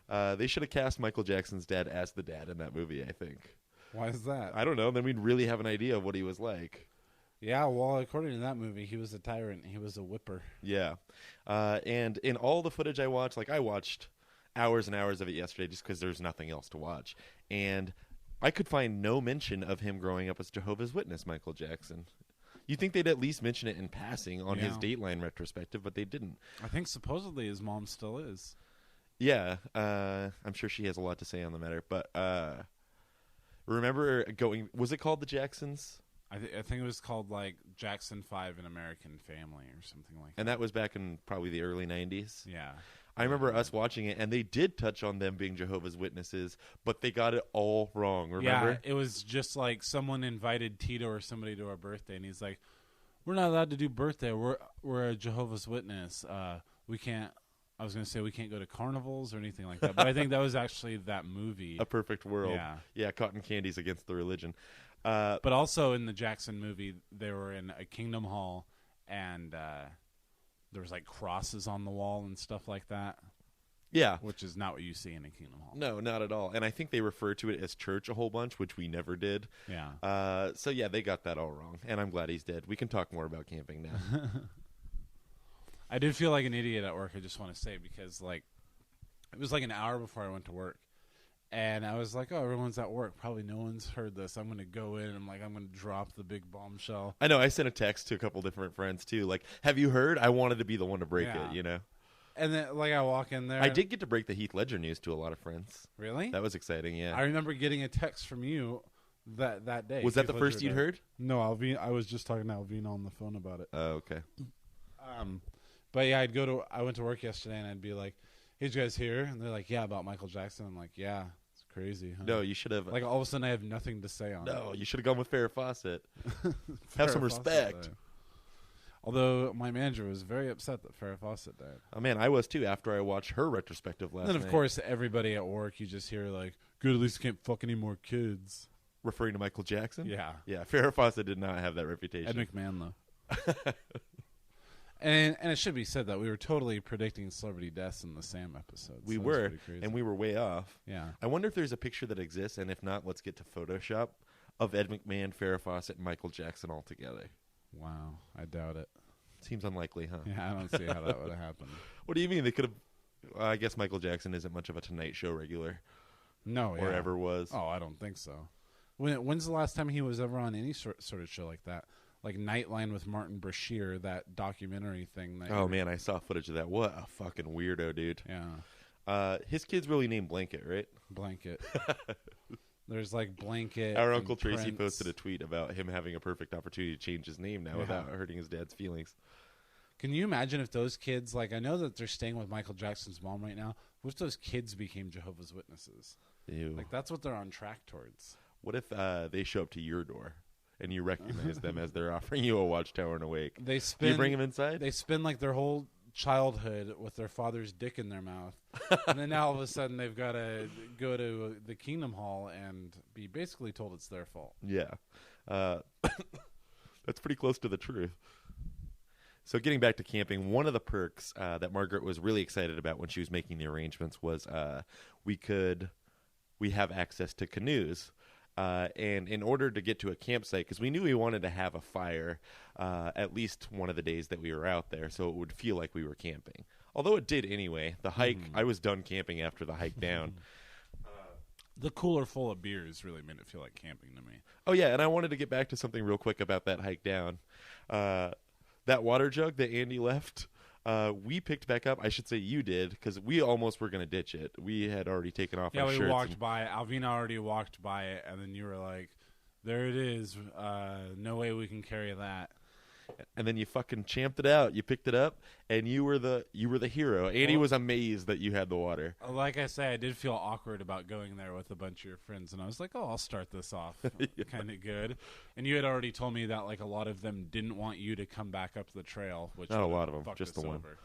yeah. They should have cast Michael Jackson's dad as the dad in that movie, I think. Why is that? I don't know. Then we'd really have an idea of what he was like. Yeah, well, according to that movie, he was a tyrant. He was a whipper. Yeah. And in all the footage I watched, like I watched hours and hours of it yesterday just because there's nothing else to watch. And I could find no mention of him growing up as Jehovah's Witness, Michael Jackson. You'd think they'd at least mention it in passing on his Yeah. Dateline retrospective, but they didn't. I think supposedly his mom still is. Yeah, I'm sure she has a lot to say on the matter. But remember was it called The Jacksons? I think it was called, like, Jackson 5 An American Family or something like that. And that was back in probably the early 90s. Yeah. I remember us watching it, and they did touch on them being Jehovah's Witnesses, but they got it all wrong, remember? Yeah, it was just like someone invited Tito or somebody to our birthday, and he's like, "We're not allowed to do birthday. We're a Jehovah's Witness. We can't." I was going to say we can't go to carnivals or anything like that, but I think that was actually that movie. A Perfect World. Yeah. Cotton Candy's Against the Religion. But also in the Jackson movie, they were in a Kingdom Hall, and there was like crosses on the wall and stuff like that, Yeah. which is not what you see in a Kingdom Hall. No, not at all. And I think they refer to it as church a whole bunch, which we never did. Yeah. So, yeah, they got that all wrong. And I'm glad he's dead. We can talk more about camping now. I did feel like an idiot at work, I just want to say, because like it was like an hour before I went to work. And I was like, oh, everyone's at work. Probably no one's heard this. I'm going to go in and I'm going to drop the big bombshell. I know. I sent a text to a couple different friends, too. Like, have you heard? I wanted to be the one to break Yeah. it, you know? And then like I walk in there. I did get to break the Heath Ledger news to a lot of friends. Really? That was exciting, yeah. I remember getting a text from you that day. Was that Keith the first Ledger you'd died. heard? No, I was just talking to Alvina on the phone about it. Oh, okay. But yeah, I went to work yesterday and I'd be like, hey, did you guys hear? And they're like, yeah, about Michael Jackson. I'm like, yeah, it's crazy. Huh? No, you should have. Like all of a sudden I have nothing to say on it. No, you should have gone with Farrah Fawcett. Have Farrah some Fawcett respect. died. Although my manager was very upset that Farrah Fawcett died. Oh, man, I was too after I watched her retrospective last And then, of night. course, everybody at work, you just hear like, good, at least can't fuck any more kids. Referring to Michael Jackson? Yeah. Yeah, Farrah Fawcett did not have that reputation. Ed McMahon, though. And it should be said that we were totally predicting celebrity deaths in the Sam episode. We so that was were, pretty crazy. and we were way off. Yeah. I wonder if there's a picture that exists, and if not, let's get to Photoshop of Ed McMahon, Farrah Fawcett, and Michael Jackson all together. Wow. I doubt it. Seems unlikely, huh? Yeah, I don't see how that would have happened. What do you mean? They could have... I guess Michael Jackson isn't much of a Tonight Show regular, No, or yeah. ever was. Oh, I don't think so. When's the last time he was ever on any sort of show like that? Like Nightline with Martin Brashear, that documentary thing. That Oh, man, I saw footage of that. What a fucking weirdo, dude. Yeah. His kid's really named Blanket, right? Blanket. There's like Blanket. Our and Uncle Tracy Prince. posted a tweet about him having a perfect opportunity to change his name now Yeah. without hurting his dad's feelings. Can you imagine if those kids, like, I know that they're staying with Michael Jackson's mom right now. What if those kids became Jehovah's Witnesses? Ew. Like, that's what they're on track towards. What if they show up to your door and you recognize them as they're offering you a Watchtower and Awake? They Do spend. you bring them inside? They spend like their whole childhood with their father's dick in their mouth, and then now all of a sudden they've got to go to the Kingdom Hall and be basically told it's their fault. Yeah. That's pretty close to the truth. So getting back to camping, one of the perks that Margaret was really excited about when she was making the arrangements was we could we have access to canoes. And in order to get to a campsite, because we knew we wanted to have a fire at least one of the days that we were out there, so it would feel like we were camping. Although it did anyway. The hike, I was done camping after the hike down. The cooler full of beers really made it feel like camping to me. Oh, yeah, and I wanted to get back to something real quick about that hike down. That water jug that Andy left, we picked back up. I should say you did, because we almost were going to ditch it. We had already taken off our shirts. Yeah, we walked by it. Alvina already walked by it, and then you were like, there it is. No way we can carry that. And then you fucking champed it out. You picked it up, and you were the hero. Andy was amazed that you had the water. Like I say, I did feel awkward about going there with a bunch of your friends, and I was like, "Oh, I'll start this off kind of good." And you had already told me that like a lot of them didn't want you to come back up the trail, which not a lot of them, fucked just us the one. over.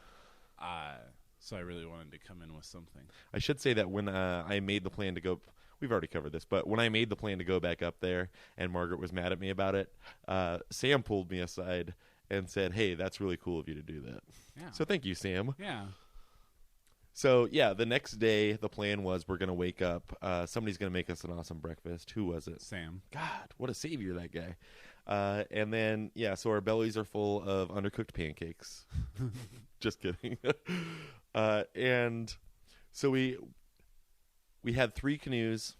So I really wanted to come in with something. I should say that when I made the plan to go, we've already covered this, but when I made the plan to go back up there, and Margaret was mad at me about it, Sam pulled me aside and said, "Hey, that's really cool of you to do that." Yeah. So thank you, Sam. Yeah. So, yeah, the next day, the plan was we're going to wake up. Somebody's going to make us an awesome breakfast. Who was it? Sam. God, what a savior, that guy. And then, yeah, so our bellies are full of undercooked pancakes. Just kidding. And so we had 3 canoes.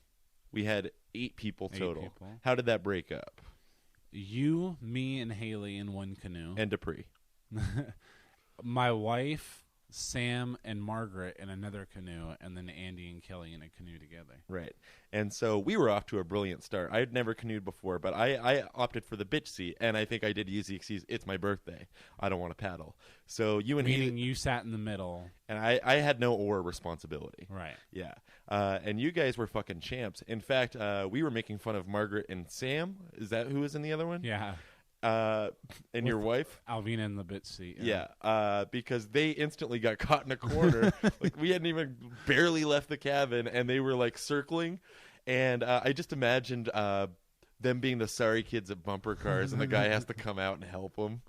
We had 8 people total. people. How did that break up? You, me, and Haley in one canoe. And Dupree. My wife, Sam, and Margaret in another canoe, and then Andy and Kelly in a canoe together. Right. And so we were off to a brilliant start. I had never canoed before, but I opted for the bitch seat, and I think I did use the excuse, it's my birthday. I don't want to paddle. So you and Meaning you sat in the middle. And I had no oar responsibility. Right. Yeah. And you guys were fucking champs. In fact, we were making fun of Margaret and Sam. Is that who was in the other one? Yeah. And your wife? Alvina in the bitch seat. Yeah. Because they instantly got caught in a corner. Like we hadn't even barely left the cabin, and they were like circling. And I just imagined them being the sorry kids at bumper cars, and the guy has to come out and help them.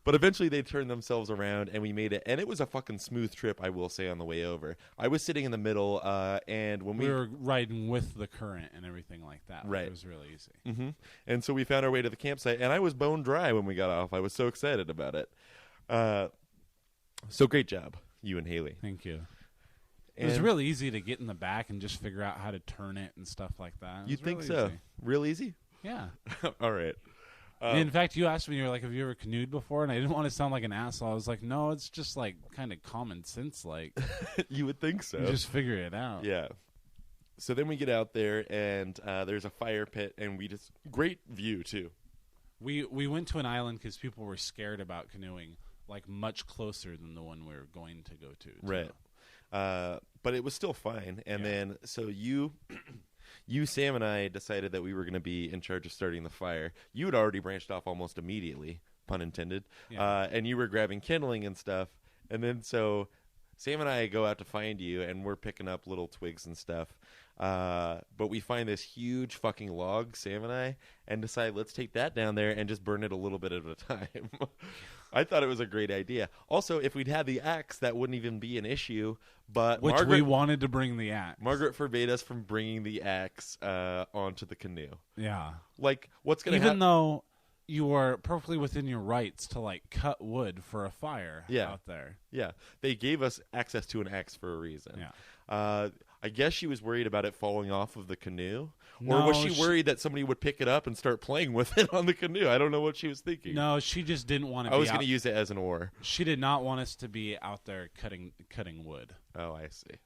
But eventually they turned themselves around, and we made it. And it was a fucking smooth trip, I will say, on the way over. I was sitting in the middle, and when we were riding with the current and everything like that. Right. It was really easy. Mm-hmm. And so we found our way to the campsite, and I was bone dry when we got off. I was so excited about it. So great job, you and Haley. Thank you. It was really easy to get in the back and just figure out how to turn it and stuff like that. You think really so? easy. Real easy? Yeah. All right. In fact, you asked me, you were like, have you ever canoed before? And I didn't want to sound like an asshole. I was like, no, it's just like kind of common sense. Like, you would think so. You just figure it out. Yeah. So then we get out there, and there's a fire pit, and we just great view too. We went to an island because people were scared about canoeing, like much closer than the one we were going to go to. Right. But it was still fine. And then so you, Sam, and I decided that we were going to be in charge of starting the fire. You had already branched off almost immediately, pun intended. Yeah. And you were grabbing kindling and stuff. And then so Sam and I go out to find you, and we're picking up little twigs and stuff. But we find this huge fucking log, Sam and I, and decide let's take that down there and just burn it a little bit at a time. I thought it was a great idea. Also, if we'd had the axe, that wouldn't even be an issue. But we wanted to bring the axe. Margaret forbade us from bringing the axe onto the canoe. Yeah. Like, what's going to happen? Even though you are perfectly within your rights to, like, cut wood for a fire out there. Yeah. They gave us access to an axe for a reason. Yeah. I guess she was worried about it falling off of the canoe. Or was she worried that somebody would pick it up and start playing with it on the canoe? I don't know what she was thinking. No, she just didn't want to I was going to use it as an oar. She did not want us to be out there cutting wood. Oh, I see.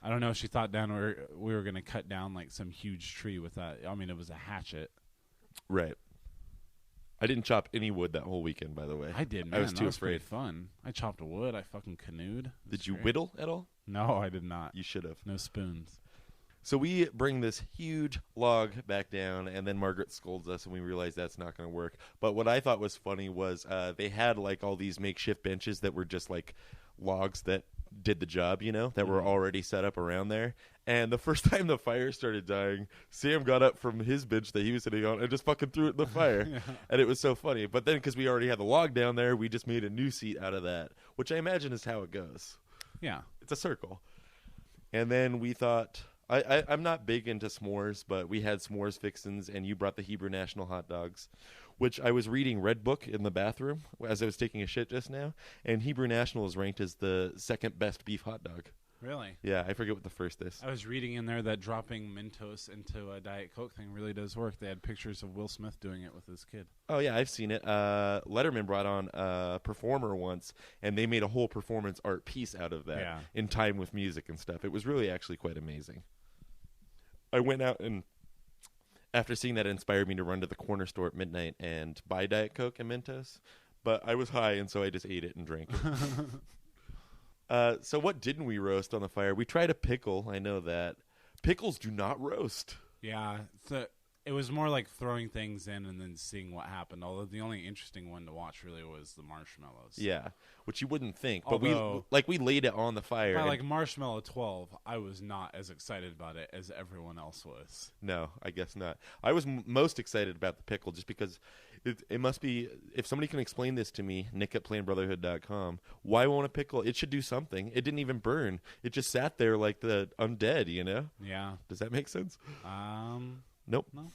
I don't know if she thought we were going to cut down like some huge tree with that. I mean, it was a hatchet. Right. I didn't chop any wood that whole weekend, by the way. I did, man. I was too was afraid. Fun. I chopped wood. I fucking canoed. Did you whittle at all? No, I did not. You should have. No spoons. So we bring this huge log back down, and then Margaret scolds us, and we realize that's not going to work. But what I thought was funny was they had like all these makeshift benches that were just like logs that did the job, you know, that were already set up around there. And the first time the fire started dying, Sam got up from his bench that he was sitting on and just fucking threw it in the fire. Yeah. And it was so funny. But then because we already had the log down there, we just made a new seat out of that, which I imagine is how it goes. Yeah. It's a circle. And then we thought, I'm not big into s'mores, but we had s'mores fixins, and you brought the Hebrew National hot dogs, which I was reading Red Book in the bathroom as I was taking a shit just now, and Hebrew National is ranked as the second best beef hot dog. Really? Yeah, I forget what the first is. I was reading in there that dropping Mentos into a Diet Coke thing really does work. They had pictures of Will Smith doing it with his kid. Oh, yeah, I've seen it. Letterman brought on a performer once, and they made a whole performance art piece out of that in time with music and stuff. It was really actually quite amazing. I went out and, after seeing that, it inspired me to run to the corner store at midnight and buy Diet Coke and Mentos. But I was high, and so I just ate it and drank it. So what didn't we roast on the fire? We tried a pickle. I know that. Pickles do not roast. Yeah, it was more like throwing things in and then seeing what happened. Although the only interesting one to watch really was the marshmallows. Yeah, which you wouldn't think. But Although, we laid it on the fire. By like Marshmallow 12, I was not as excited about it as everyone else was. No, I guess not. I was most excited about the pickle just because it must be, if somebody can explain this to me, Nick at planbrotherhood.com, why won't a pickle? It should do something. It didn't even burn. It just sat there like the undead, you know? Yeah. Does that make sense? Nope. No.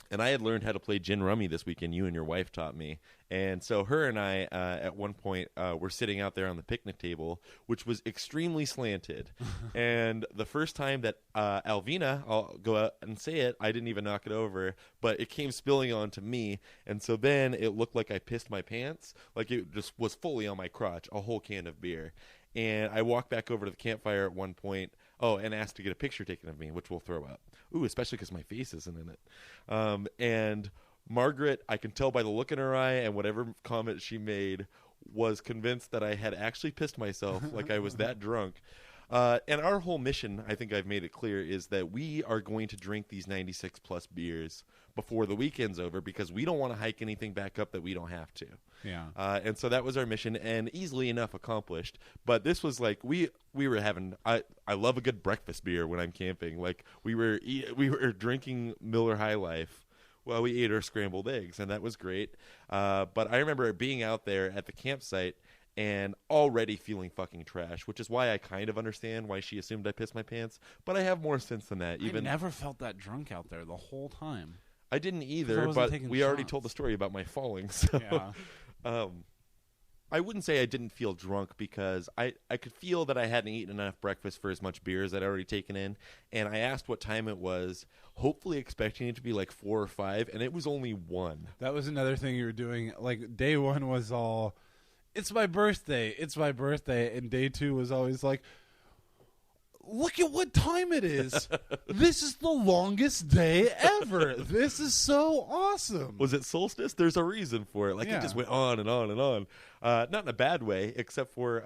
And I had learned how to play gin rummy this weekend. You and your wife taught me. And so her and I, at one point, were sitting out there on the picnic table, which was extremely slanted. And the first time that Alvina, I'll go out and say it, I didn't even knock it over, but it came spilling onto me. And so then it looked like I pissed my pants. Like it just was fully on my crotch, a whole can of beer. And I walked back over to the campfire at one point. Oh, and asked to get a picture taken of me, which we'll throw up. Ooh, especially because my face isn't in it. And Margaret, I can tell by the look in her eye and whatever comment she made, was convinced that I had actually pissed myself, like I was that drunk. And our whole mission, I think I've made it clear, is that we are going to drink these 96-plus beers before the weekend's over because we don't want to hike anything back up that we don't have to. Yeah. And so that was our mission, and easily enough accomplished. But this was like we were having. I love a good breakfast beer when I'm camping. Like we were drinking Miller High Life while we ate our scrambled eggs, and that was great. But I remember being out there at the campsite and already feeling fucking trash, which is why I kind of understand why she assumed I pissed my pants. But I have more sense than that. I never felt that drunk out there the whole time. I didn't I either, wasn't but taking we already shots. told the story about my falling. So. Yeah. I wouldn't say I didn't feel drunk because I could feel that I hadn't eaten enough breakfast for as much beer as I'd already taken in. And I asked what time it was, hopefully expecting it to be like 4 or 5, and it was only 1. That was another thing you were doing. Like, day one was all, it's my birthday, and day 2 was always like, look at what time it is. This is the longest day ever. This is so awesome. Was it solstice? There's a reason for it. Like, Yeah. it just went on and on and on. Not in a bad way, except for,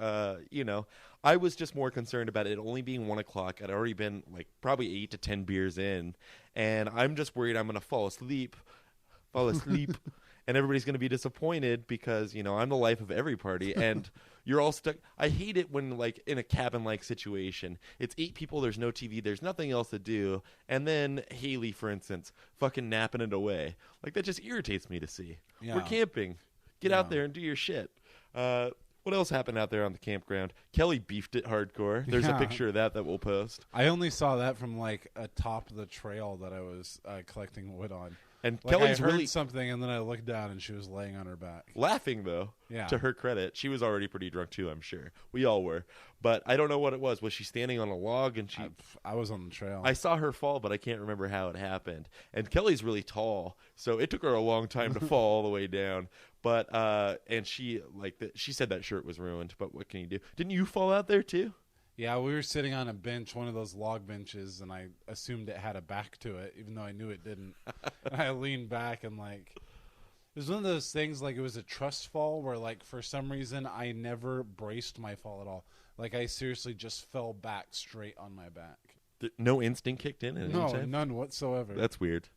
I was just more concerned about it only being 1 o'clock. I'd already been, like, probably 8 to 10 beers in, and I'm just worried I'm going to fall asleep, and everybody's going to be disappointed because, I'm the life of every party, and you're all stuck. I hate it when, like, in a cabin-like situation, it's 8 people, there's no TV, there's nothing else to do, and then Haley, for instance, fucking napping it away. Like, that just irritates me to see. Yeah. We're camping. Get out there and do your shit. What else happened out there on the campground? Kelly beefed it hardcore. There's a Yeah. picture of that we'll post. I only saw that from, like, atop the trail that I was collecting wood on. And Like, Kelly's I heard really something, and then I looked down, and she was laying on her back. laughing, though. Yeah. To her credit. She was already pretty drunk, too, I'm sure. We all were. But I don't know what it was. Was she standing on a log? And I was on the trail. I saw her fall, but I can't remember how it happened. And Kelly's really tall, so it took her a long time to fall all the way down. But and she she said that shirt was ruined. But what can you do? Didn't you fall out there too? Yeah, we were sitting on a bench, one of those log benches, and I assumed it had a back to it, even though I knew it didn't. And I leaned back and, like, it was one of those things, like, it was a trust fall where, like, for some reason I never braced my fall at all. Like, I seriously just fell back straight on my back. No instinct kicked in at any No, time? none whatsoever. That's weird.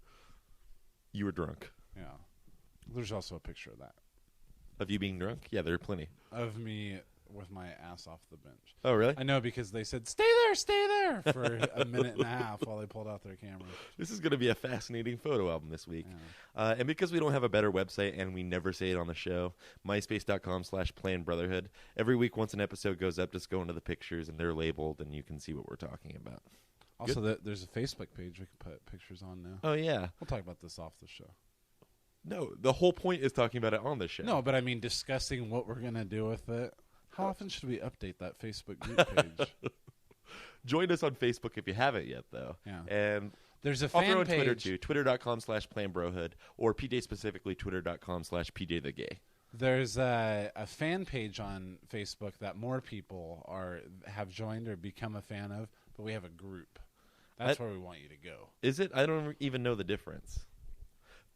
You were drunk. Yeah. There's also a picture of that. Of you being drunk? Yeah, there are plenty. Of me with my ass off the bench. Oh, really? I know, because they said, stay there for a minute and a half while they pulled out their cameras. This is going to be a fascinating photo album this week. And because we don't have a better website and we never say it on the show, myspace.com/planbrotherhood. Every week once an episode goes up, just go into the pictures and they're labeled and you can see what we're talking about. Also, there's a Facebook page we can put pictures on now. Oh, yeah. We'll talk about this off the show. No, the whole point is talking about it on the show. No, but I mean discussing what we're going to do with it. How often should we update that Facebook group page? Join us on Facebook if you haven't yet, though. Yeah. And there's a I'll fan throw in page. Twitter, too. Twitter.com/planbrohood or PJ specifically, Twitter.com/PJthegay. There's a fan page on Facebook that more people have joined or become a fan of, but we have a group. That's where we want you to go. Is it? I don't even know the difference.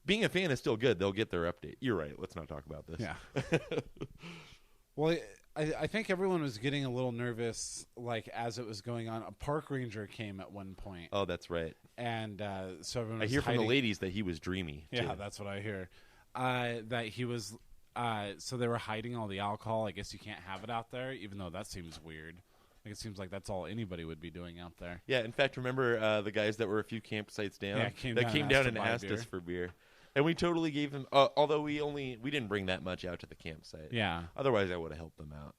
Being a fan is still good. They'll get their update. You're right. Let's not talk about this. Yeah. Well, I think everyone was getting a little nervous, like, as it was going on. A park ranger came at one point. Oh, that's right. And so everyone I was hear from the hiding. ladies that he was dreamy. Yeah, too. that's what I hear. That he was. So they were hiding all the alcohol. I guess you can't have it out there, even though that seems weird. Like, it seems like that's all anybody would be doing out there. Yeah, in fact, remember the guys that were a few campsites down? Yeah, came and down asked and to buy asked beer. us for beer. And we totally gave them, although we didn't bring that much out to the campsite. Yeah. Otherwise, I would have helped them out.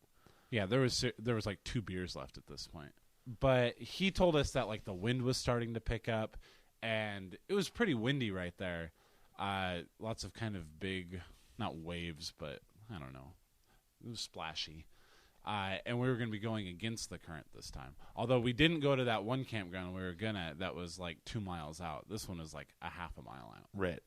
Yeah, there was like 2 beers left at this point. But he told us that, like, the wind was starting to pick up, and it was pretty windy right there. Lots of kind of big, not waves, but I don't know. It was splashy. And we were going to be going against the current this time. Although we didn't go to that one campground that was like 2 miles out. This one was like a half a mile out. Right.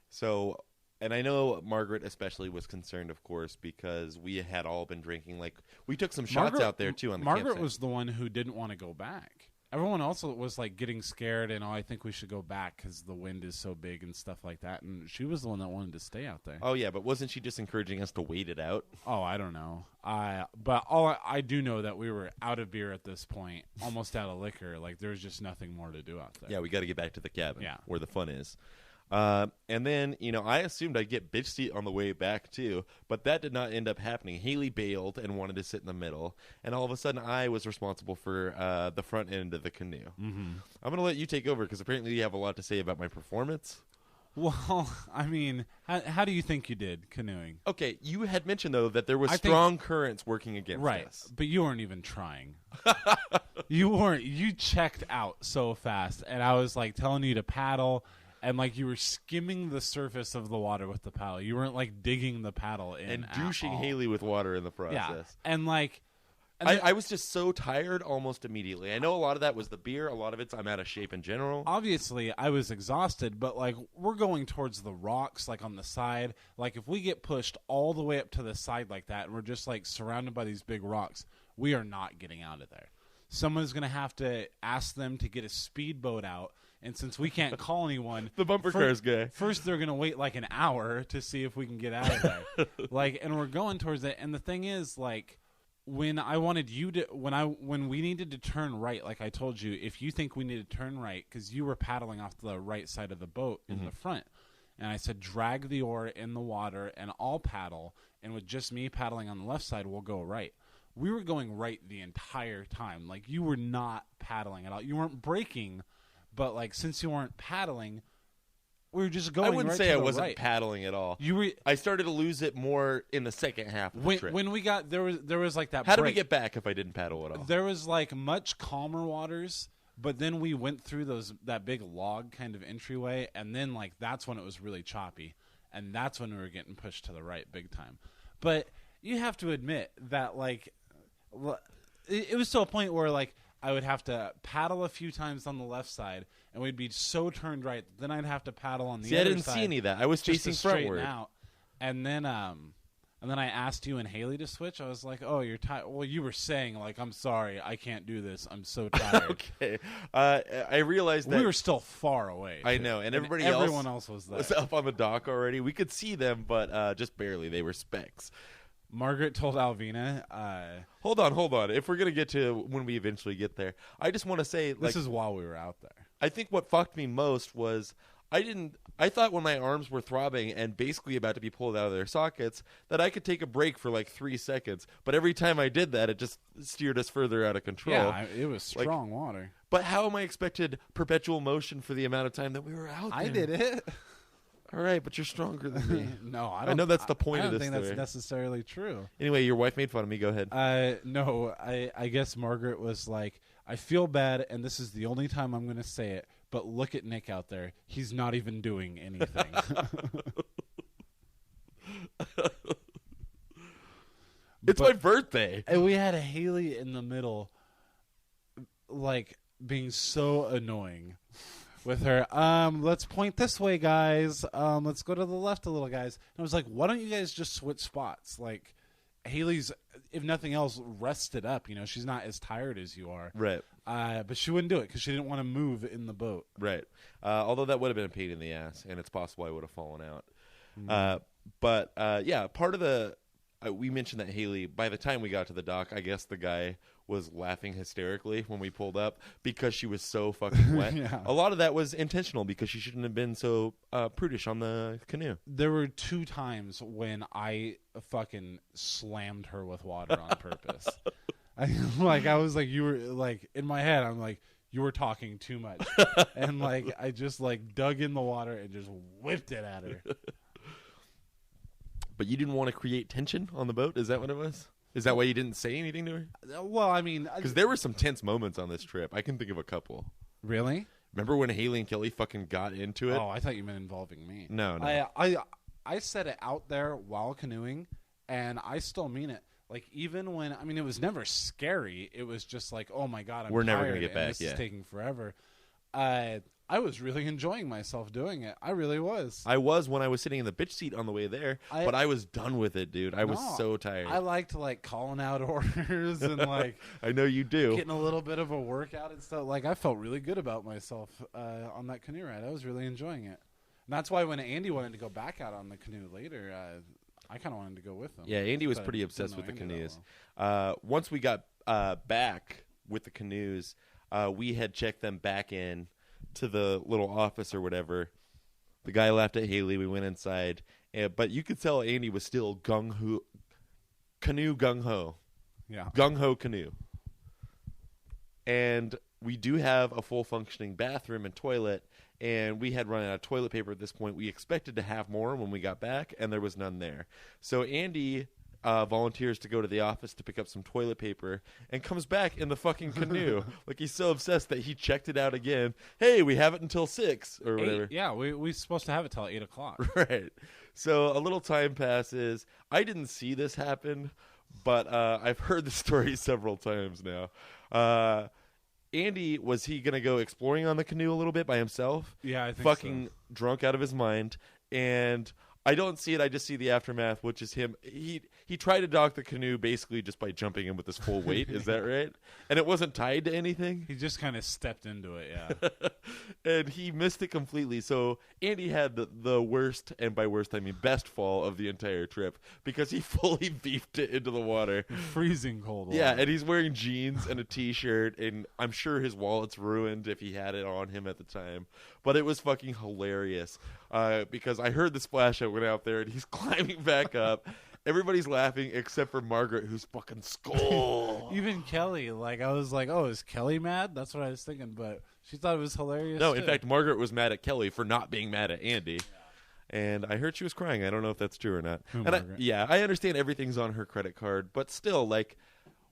So, and I know Margaret especially was concerned, of course, because we had all been drinking. Like, we took some shots out there, too, on the Margaret campsite. was the one who didn't want to go back. Everyone else was like getting scared and, I think we should go back because the wind is so big and stuff like that. And she was the one that wanted to stay out there. Oh, yeah, but wasn't she just encouraging us to wait it out? Oh, I don't know. But I do know that we were out of beer at this point, almost out of liquor. Like, there was just nothing more to do out there. Yeah, we got to get back to the cabin Yeah. where the fun is. And then, I assumed I'd get bitch seat on the way back, too. But that did not end up happening. Haley bailed and wanted to sit in the middle. And all of a sudden, I was responsible for the front end of the canoe. Mm-hmm. I'm going to let you take over because apparently you have a lot to say about my performance. Well, I mean, how do you think you did canoeing? Okay, you had mentioned, though, that there was I think- strong currents working against Right, us. but you weren't even trying. You checked out so fast, and I was like telling you to paddle, and like you were skimming the surface of the water with the paddle. You weren't like digging the paddle in And at douching all. Haley with water in the process. Yeah, and like, and then- I was just so tired almost immediately. I know a lot of that was the beer. A lot of it's I'm out of shape in general. obviously I was exhausted, but like we're going towards the rocks, like on the side. Like if we get pushed all the way up to the side like that, and we're just like surrounded by these big rocks, we are not getting out of there. Someone's going to have to ask them to get a speedboat out. And since we can't call anyone, The bumper cars guy. First, they're gonna wait like an hour to see if we can get out of there. Like, and we're going towards it. And the thing is, like, when I wanted you to, when we needed to turn right, like I told you, if you think we need to turn right, because you were paddling off the right side of the boat in the front, and I said, drag the oar in the water, and I'll paddle, and with just me paddling on the left side, we'll go right. We were going right the entire time. Like, you were not paddling at all. You weren't braking. But like, since you weren't paddling, we were just going. I wouldn't right say to I the wasn't right. paddling at all. You were I started to lose it more in the second half of the trip. when we got there was like that. How did we break. get back if I didn't paddle at all? There was like much calmer waters, but then we went through that big log kind of entryway, and then like that's when it was really choppy, and that's when we were getting pushed to the right big time. But you have to admit that like it was to a point where like I would have to paddle a few times on the left side, and we'd be so turned right. Then I'd have to paddle on the See, other I didn't side see any of that. I was just to facing straighten frontward. out. And then I asked you and Haley to switch. I was like, "Oh, you're tired." Well, you were saying like, "I'm sorry, I can't do this. I'm so tired." Okay. I realized that We were still far away. I too. know, and everyone else was there. was up on the dock already. We could see them, but just barely. They were specks. Margaret told Alvina, Hold on. If we're gonna get to when we eventually get there, I just want to say, this is while we were out there. I think what fucked me most was I thought when my arms were throbbing and basically about to be pulled out of their sockets that I could take a break for like 3 seconds. But every time I did that, it just steered us further out of control. Yeah, it was strong water. But how am I expected perpetual motion for the amount of time that we were out there? I did it. All right, but you're stronger than me. No, I I don't. know that's the point I of don't this think story. that's necessarily true. Anyway, your wife made fun of me. Go ahead. No, I guess Margaret was like, I feel bad, and this is the only time I'm going to say it, but look at Nick out there. He's not even doing anything. It's my birthday. And we had Haley in the middle, like, being so annoying with her. Let's point this way, guys. Let's go to the left a little, guys. And I was like, why don't you guys just switch spots? Like, Haley's, if nothing else, rested up. You know, she's not as tired as you are. Right. But she wouldn't do it because she didn't want to move in the boat. Right. Although that would have been a pain in the ass, and it's possible I would have fallen out. But yeah, part of the we mentioned that Haley, by the time we got to the dock, I guess the guy was laughing hysterically when we pulled up because she was so fucking wet. Yeah. A lot of that was intentional because she shouldn't have been so prudish on the canoe. There were 2 times when I fucking slammed her with water on purpose. I was like, you were like, in my head, I'm like, you were talking too much. And like, I just like dug in the water and just whipped it at her. But you didn't want to create tension on the boat? Is that what it was? Is that why you didn't say anything to her? Well, I mean, Because there were some tense moments on this trip. I can think of a couple. really? Remember when Haley and Kelly fucking got into it? Oh, I thought you meant involving me. No, no. I said it out there while canoeing, and I still mean it. Like, even when, I mean, it was never scary. It was just like, oh my God, We're never tired, gonna get and back, This yeah. is taking forever. I was really enjoying myself doing it. I really was. I was when I was sitting in the bitch seat on the way there, but I was done with it, dude. I was No, so tired. I liked like calling out orders and like I know you do. getting a little bit of a workout and stuff. Like, I felt really good about myself on that canoe ride. I was really enjoying it. And that's why when Andy wanted to go back out on the canoe later, I kind of wanted to go with him. Yeah, Andy was But I pretty didn't obsessed know with the Andy that canoes. well. Once we got back with the canoes, we had checked them back in to the little office or whatever. The guy laughed at Haley. We went inside, but you could tell Andy was still gung-ho. Canoe gung-ho. Yeah. Gung-ho canoe. And we do have a full functioning bathroom and toilet, and we had run out of toilet paper at this point. We expected to have more when we got back, and there was none there. So Andy volunteers to go to the office to pick up some toilet paper and comes back in the fucking canoe. Like, he's so obsessed that he checked it out again. Hey, we have it until 6 or whatever. Yeah, we supposed to have it till 8 o'clock. Right. So a little time passes. I didn't see this happen, but I've heard the story several times now. Andy, was he going to go exploring on the canoe a little bit by himself? Yeah, I think fucking so. drunk out of his mind. And I don't see it. I just see the aftermath, which is him. He tried to dock the canoe basically just by jumping in with his full weight. Is that right? And it wasn't tied to anything. He just kind of stepped into it, yeah. And he missed it completely. So Andy had the worst, and by worst I mean best fall of the entire trip because he fully beefed it into the water. Freezing cold water. Yeah, and he's wearing jeans and a t-shirt, and I'm sure his wallet's ruined if he had it on him at the time. But it was fucking hilarious because I heard the splash. I went out there, and he's climbing back up. Everybody's laughing except for Margaret, who's fucking skull. Even Kelly, like, I was like, oh, is Kelly mad? That's what I was thinking, but she thought it was hilarious. No, too. in fact, Margaret was mad at Kelly for not being mad at Andy. And I heard she was crying. I don't know if that's true or not. Who, And Margaret? I understand everything's on her credit card, but still, like,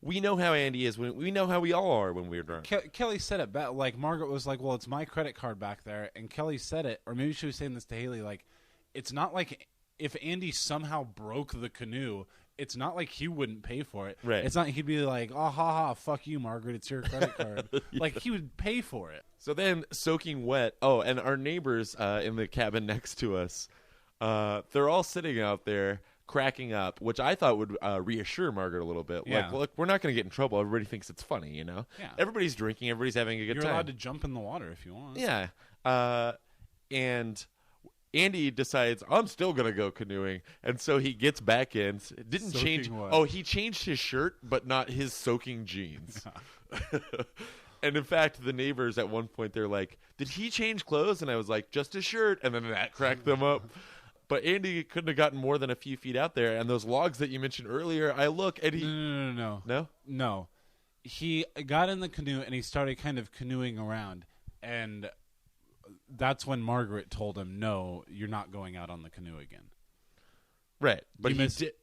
we know how Andy is. We know how we all are when we're drunk. Kelly said it back. Like, Margaret was like, well, it's my credit card back there. And Kelly said it, or maybe she was saying this to Haley, like, it's not like if Andy somehow broke the canoe, it's not like he wouldn't pay for it. Right. It's not he'd be like, oh, ha, ha, fuck you, Margaret, it's your credit card. Like, he would pay for it. So then, soaking wet. Oh, and our neighbors in the cabin next to us, they're all sitting out there cracking up, which I thought would reassure Margaret a little bit. Yeah. Like, look, we're not going to get in trouble. Everybody thinks it's funny, you know? Yeah. Everybody's drinking. Everybody's having a good You're time. allowed to jump in the water if you want. Yeah. And Andy decides, I'm still going to go canoeing. And so he gets back in. Didn't change. Soaking wet. Oh, he changed his shirt, but not his soaking jeans. And in fact, the neighbors at one point, they're like, did he change clothes? And I was like, just a shirt. And then that cracked them up. But Andy couldn't have gotten more than a few feet out there. And those logs that you mentioned earlier, I look and he... No. He got in the canoe and he started kind of canoeing around. And that's when Margaret told him, no, you're not going out on the canoe again. Right. But he missed did...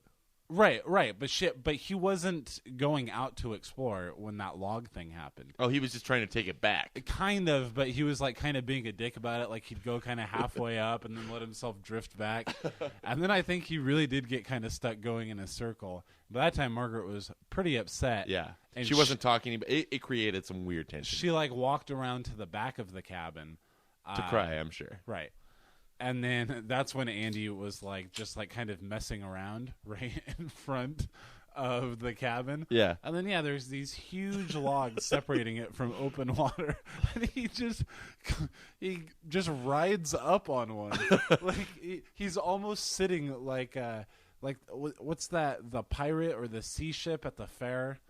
Right. But he wasn't going out to explore when that log thing happened. Oh, he was just trying to take it back. Kind of, but he was like kind of being a dick about it. Like he'd go kind of halfway up and then let himself drift back. And then I think he really did get kind of stuck going in a circle. By that time, Margaret was pretty upset. Yeah. And she wasn't talking, but it created some weird tension. She like walked around to the back of the cabin. To cry, I'm sure. Right. And then that's when Andy was like, just like kind of messing around right in front of the cabin. Yeah. And then, there's these huge logs separating it from open water. And he just rides up on one. Like he's almost sitting like what's that? The pirate or the sea ship at the fair?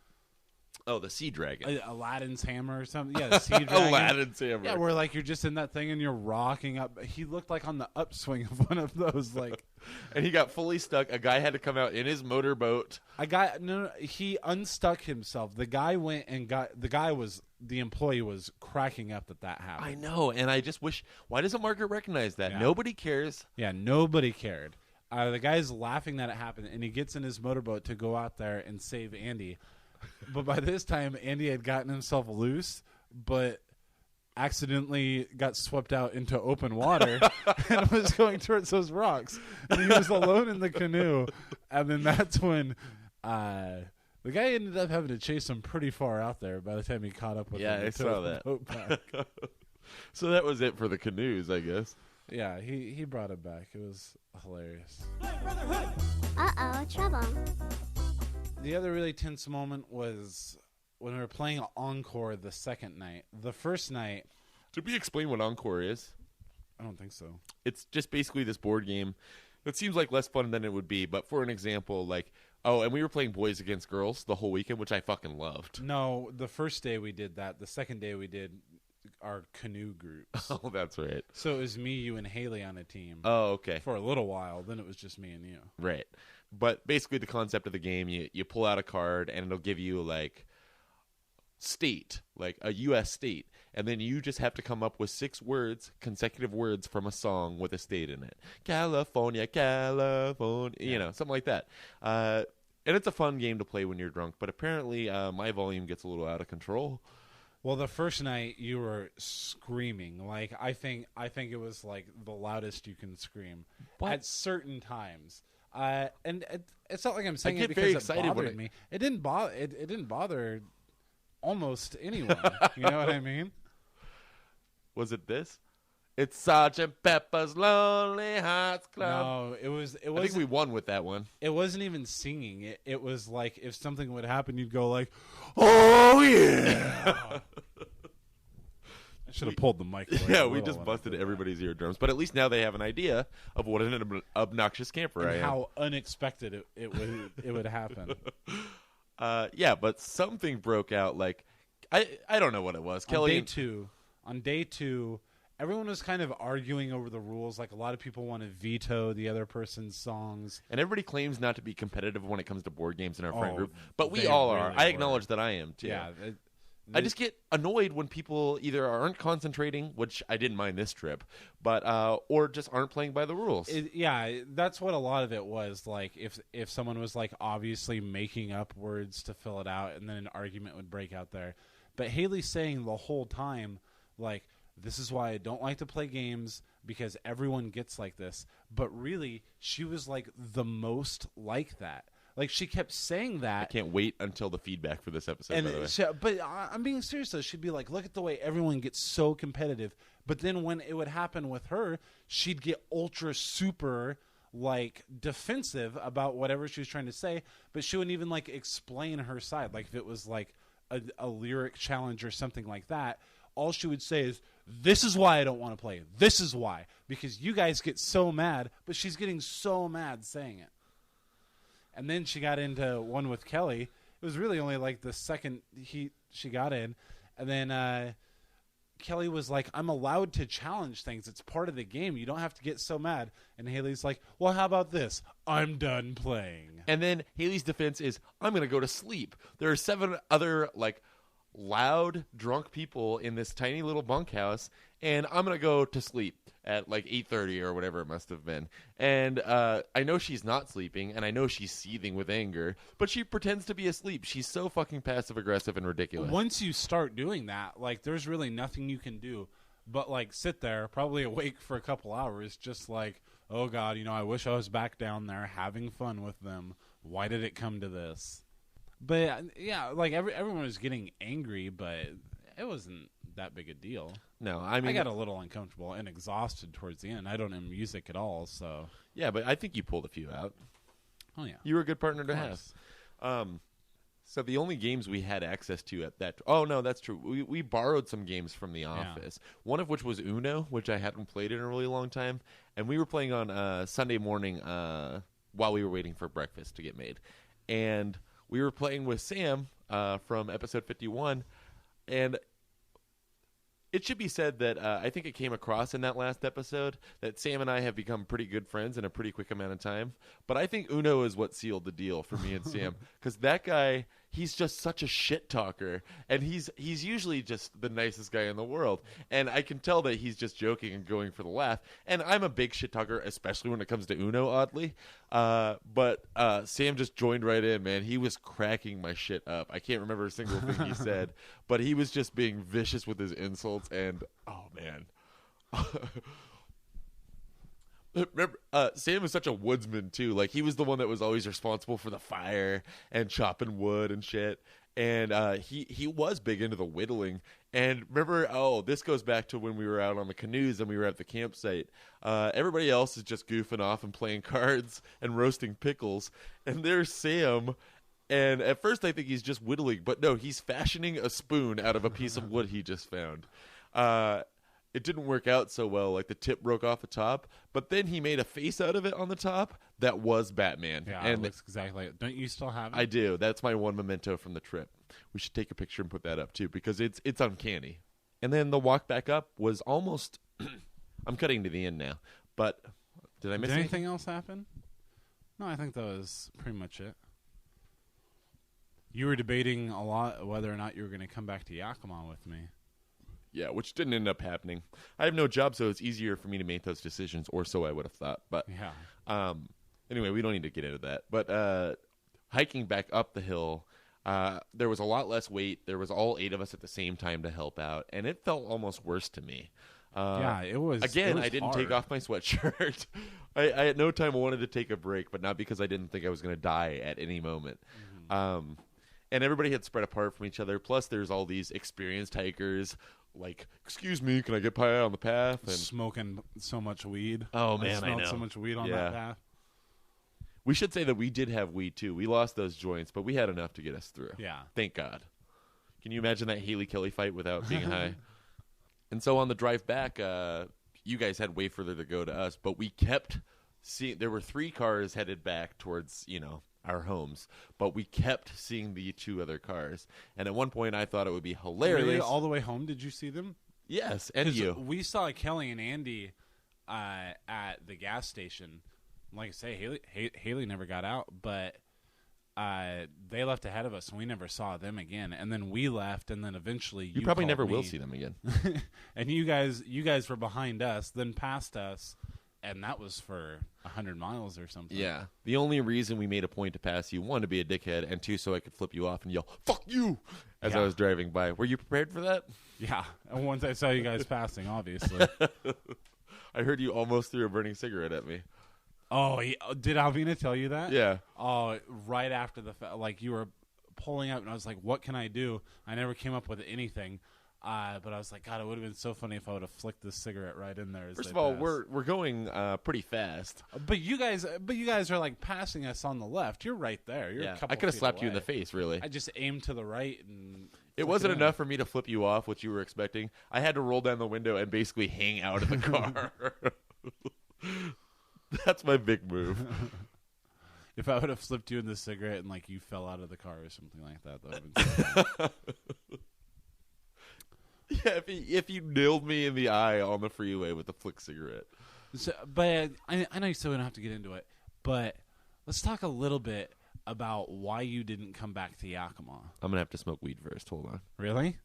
Oh, the sea dragon. Aladdin's hammer or something. Yeah, the sea dragon. Aladdin's hammer. Yeah, where like you're just in that thing and you're rocking up. He looked like on the upswing of one of those. Like, and he got fully stuck. A guy had to come out in his motorboat. He unstuck himself. The guy went and the employee was cracking up that happened. I know, and I just wish. Why doesn't Margaret recognize that? Yeah. Nobody cares. Yeah, nobody cared. The guy's laughing that it happened, and he gets in his motorboat to go out there and save Andy. But by this time, Andy had gotten himself loose, but accidentally got swept out into open water and was going towards those rocks. And he was alone in the canoe. And then that's when the guy ended up having to chase him pretty far out there by the time he caught up with him. Yeah, I saw that. Boat back. So that was it for the canoes, I guess. Yeah, he brought it back. It was hilarious. Brotherhood. Uh-oh, trouble. The other really tense moment was when we were playing Encore the second night. The first night... Did we explain what Encore is? I don't think so. It's just basically this board game that seems like less fun than it would be. But for an example, like... Oh, and we were playing Boys Against Girls the whole weekend, which I fucking loved. No, the first day we did that. The second day we did our canoe groups. Oh, that's right. So it was me, you, and Haley on a team. Oh, okay. For a little while. Then it was just me and you. Right. But basically the concept of the game, you pull out a card and it'll give you like state, like a U.S. state. And then you just have to come up with 6 words, consecutive words from a song with a state in it. California, California, something like that. And it's a fun game to play when you're drunk. But apparently my volume gets a little out of control. Well, the first night you were screaming. Like I think it was like the loudest you can scream at certain times. And it's not like I'm saying I get it very because excited it bothered me. It didn't bother. It didn't bother almost anyone. You know what I mean? Was it this? It's Sergeant Pepper's Lonely Hearts Club. No, it was. I think we won with that one. It wasn't even singing. It was like if something would happen, you'd go like, "Oh yeah." I should have pulled the mic away. Yeah, we just busted everybody's eardrums. But at least now they have an idea of what an obnoxious camper I am. How unexpected it would happen. Yeah, but something broke out. Like I don't know what it was. Kelly On day two, everyone was kind of arguing over the rules. Like a lot of people want to veto the other person's songs. And everybody claims not to be competitive when it comes to board games in our friend group. But we they all really are. I were. acknowledge that I am, too. Yeah. I just get annoyed when people either aren't concentrating, which I didn't mind this trip, but or just aren't playing by the rules. That's what a lot of it was. Like if someone was like obviously making up words to fill it out, and then an argument would break out there. But Haley's saying the whole time, like, this is why I don't like to play games, because everyone gets like this. But really, she was like the most like that. Like, she kept saying that. I can't wait until the feedback for this episode, by the way. But I'm being serious, though. She'd be like, look at the way everyone gets so competitive. But then when it would happen with her, she'd get ultra super, like, defensive about whatever she was trying to say. But she wouldn't even, like, explain her side. Like, if it was, like, a lyric challenge or something like that, all she would say is, this is why I don't want to play. This is why. Because you guys get so mad. But she's getting so mad saying it. And then she got into one with Kelly. It was really only like the second she got in. And then Kelly was like, I'm allowed to challenge things. It's part of the game. You don't have to get so mad. And Haley's like, well, how about this? I'm done playing. And then Haley's defense is, I'm going to go to sleep. There are 7 other, like, loud, drunk people in this tiny little bunkhouse, and I'm going to go to sleep at, like, 8:30 or whatever it must have been. And I know she's not sleeping, and I know she's seething with anger, but she pretends to be asleep. She's so fucking passive-aggressive and ridiculous. Once you start doing that, like, there's really nothing you can do but, like, sit there, probably awake for a couple hours, just like, oh, God, I wish I was back down there having fun with them. Why did it come to this? But, yeah, like, everyone was getting angry, but it wasn't that big a deal. No, I mean... I got a little uncomfortable and exhausted towards the end. I don't know music at all, so... Yeah, but I think you pulled a few out. Oh, yeah. You were a good partner to have. So the only games we had access to at that... Oh, no, that's true. We borrowed some games from the office. One of which was Uno, which I hadn't played in a really long time. And we were playing on Sunday morning while we were waiting for breakfast to get made. And we were playing with Sam from episode 51. And it should be said that I think it came across in that last episode that Sam and I have become pretty good friends in a pretty quick amount of time. But I think Uno is what sealed the deal for me and Sam. Because that guy, he's just such a shit talker. And he's usually just the nicest guy in the world. And I can tell that he's just joking and going for the laugh. And I'm a big shit talker, especially when it comes to Uno, oddly. But Sam just joined right in, man. He was cracking my shit up. I can't remember a single thing he said. But he was just being vicious with his insults. And, oh, man. Remember, Sam is such a woodsman, too. Like, he was the one that was always responsible for the fire and chopping wood and shit. And he was big into the whittling. And remember, this goes back to when we were out on the canoes and we were at the campsite. Everybody else is just goofing off and playing cards and roasting pickles. And there's Sam. And at first I think he's just whittling. But no, he's fashioning a spoon out of a piece of wood he just found. It didn't work out so well. Like, the tip broke off the top. But then he made a face out of it on the top that was Batman. Yeah, and it looks exactly like it. Don't you still have it? I do. That's my one memento from the trip. We should take a picture and put that up, too, because it's uncanny. And then the walk back up was almost... I'm cutting to the end now. But did I miss anything else happen? No, I think that was pretty much it. You were debating a lot whether or not you were going to come back to Yakima with me. Yeah, which didn't end up happening. I have no job, so it's easier for me to make those decisions, or so I would have thought. But yeah. Anyway, we don't need to get into that. But hiking back up the hill, there was a lot less weight. There was all 8 of us at the same time to help out, and it felt almost worse to me. Yeah, it was. Again, it was I didn't hard. take off my sweatshirt. I at no time wanted to take a break, but not because I didn't think I was going to die at any moment. Mm-hmm. And everybody had spread apart from each other. Plus, there's all these experienced hikers. Like, excuse me, can I get pie on the path? And smoking so much weed. Oh, man, I smelled know. so much weed on that path. We should say that we did have weed, too. We lost those joints, but we had enough to get us through. Yeah. Thank God. Can you imagine that Haley Kelly fight without being high? And so on the drive back, you guys had way further to go to us, but we kept seeing... There were 3 cars headed back towards, our homes, but we kept seeing the 2 other cars. And at one point, I thought it would be hilarious. Really? All the way home, did you see them? Yes, and you. We saw Kelly and Andy at the gas station. Like I say, Haley never got out, but they left ahead of us, and we never saw them again. And then we left, and then eventually you probably called never me. will see them again. And you guys were behind us, then past us. And that was for 100 miles or something. Yeah. The only reason we made a point to pass you, 1, to be a dickhead, and 2, so I could flip you off and yell, "Fuck you!" as I was driving by. Were you prepared for that? Yeah. And once I saw you guys passing, obviously. I heard you almost threw a burning cigarette at me. Oh, did Alvina tell you that? Yeah. Oh, right after the like you were pulling up, and I was like, what can I do? I never came up with anything. But I was like, God, it would have been so funny if I would have flicked this cigarette right in there. First of all, we're going pretty fast. But you guys are like passing us on the left. You're right there. You're a couple I could have feet slapped away. you in the face, really. I just aimed to the right, and it wasn't enough for me to flip you off, which you were expecting. I had to roll down the window and basically hang out of the car. That's my big move. If I would have slipped you in the cigarette and like you fell out of the car or something like that, that would have been so funny. Yeah, if you nailed me in the eye on the freeway with a flick cigarette. So, but I know you still don't have to get into it, but let's talk a little bit about why you didn't come back to Yakima. I'm going to have to smoke weed first. Hold on. Really?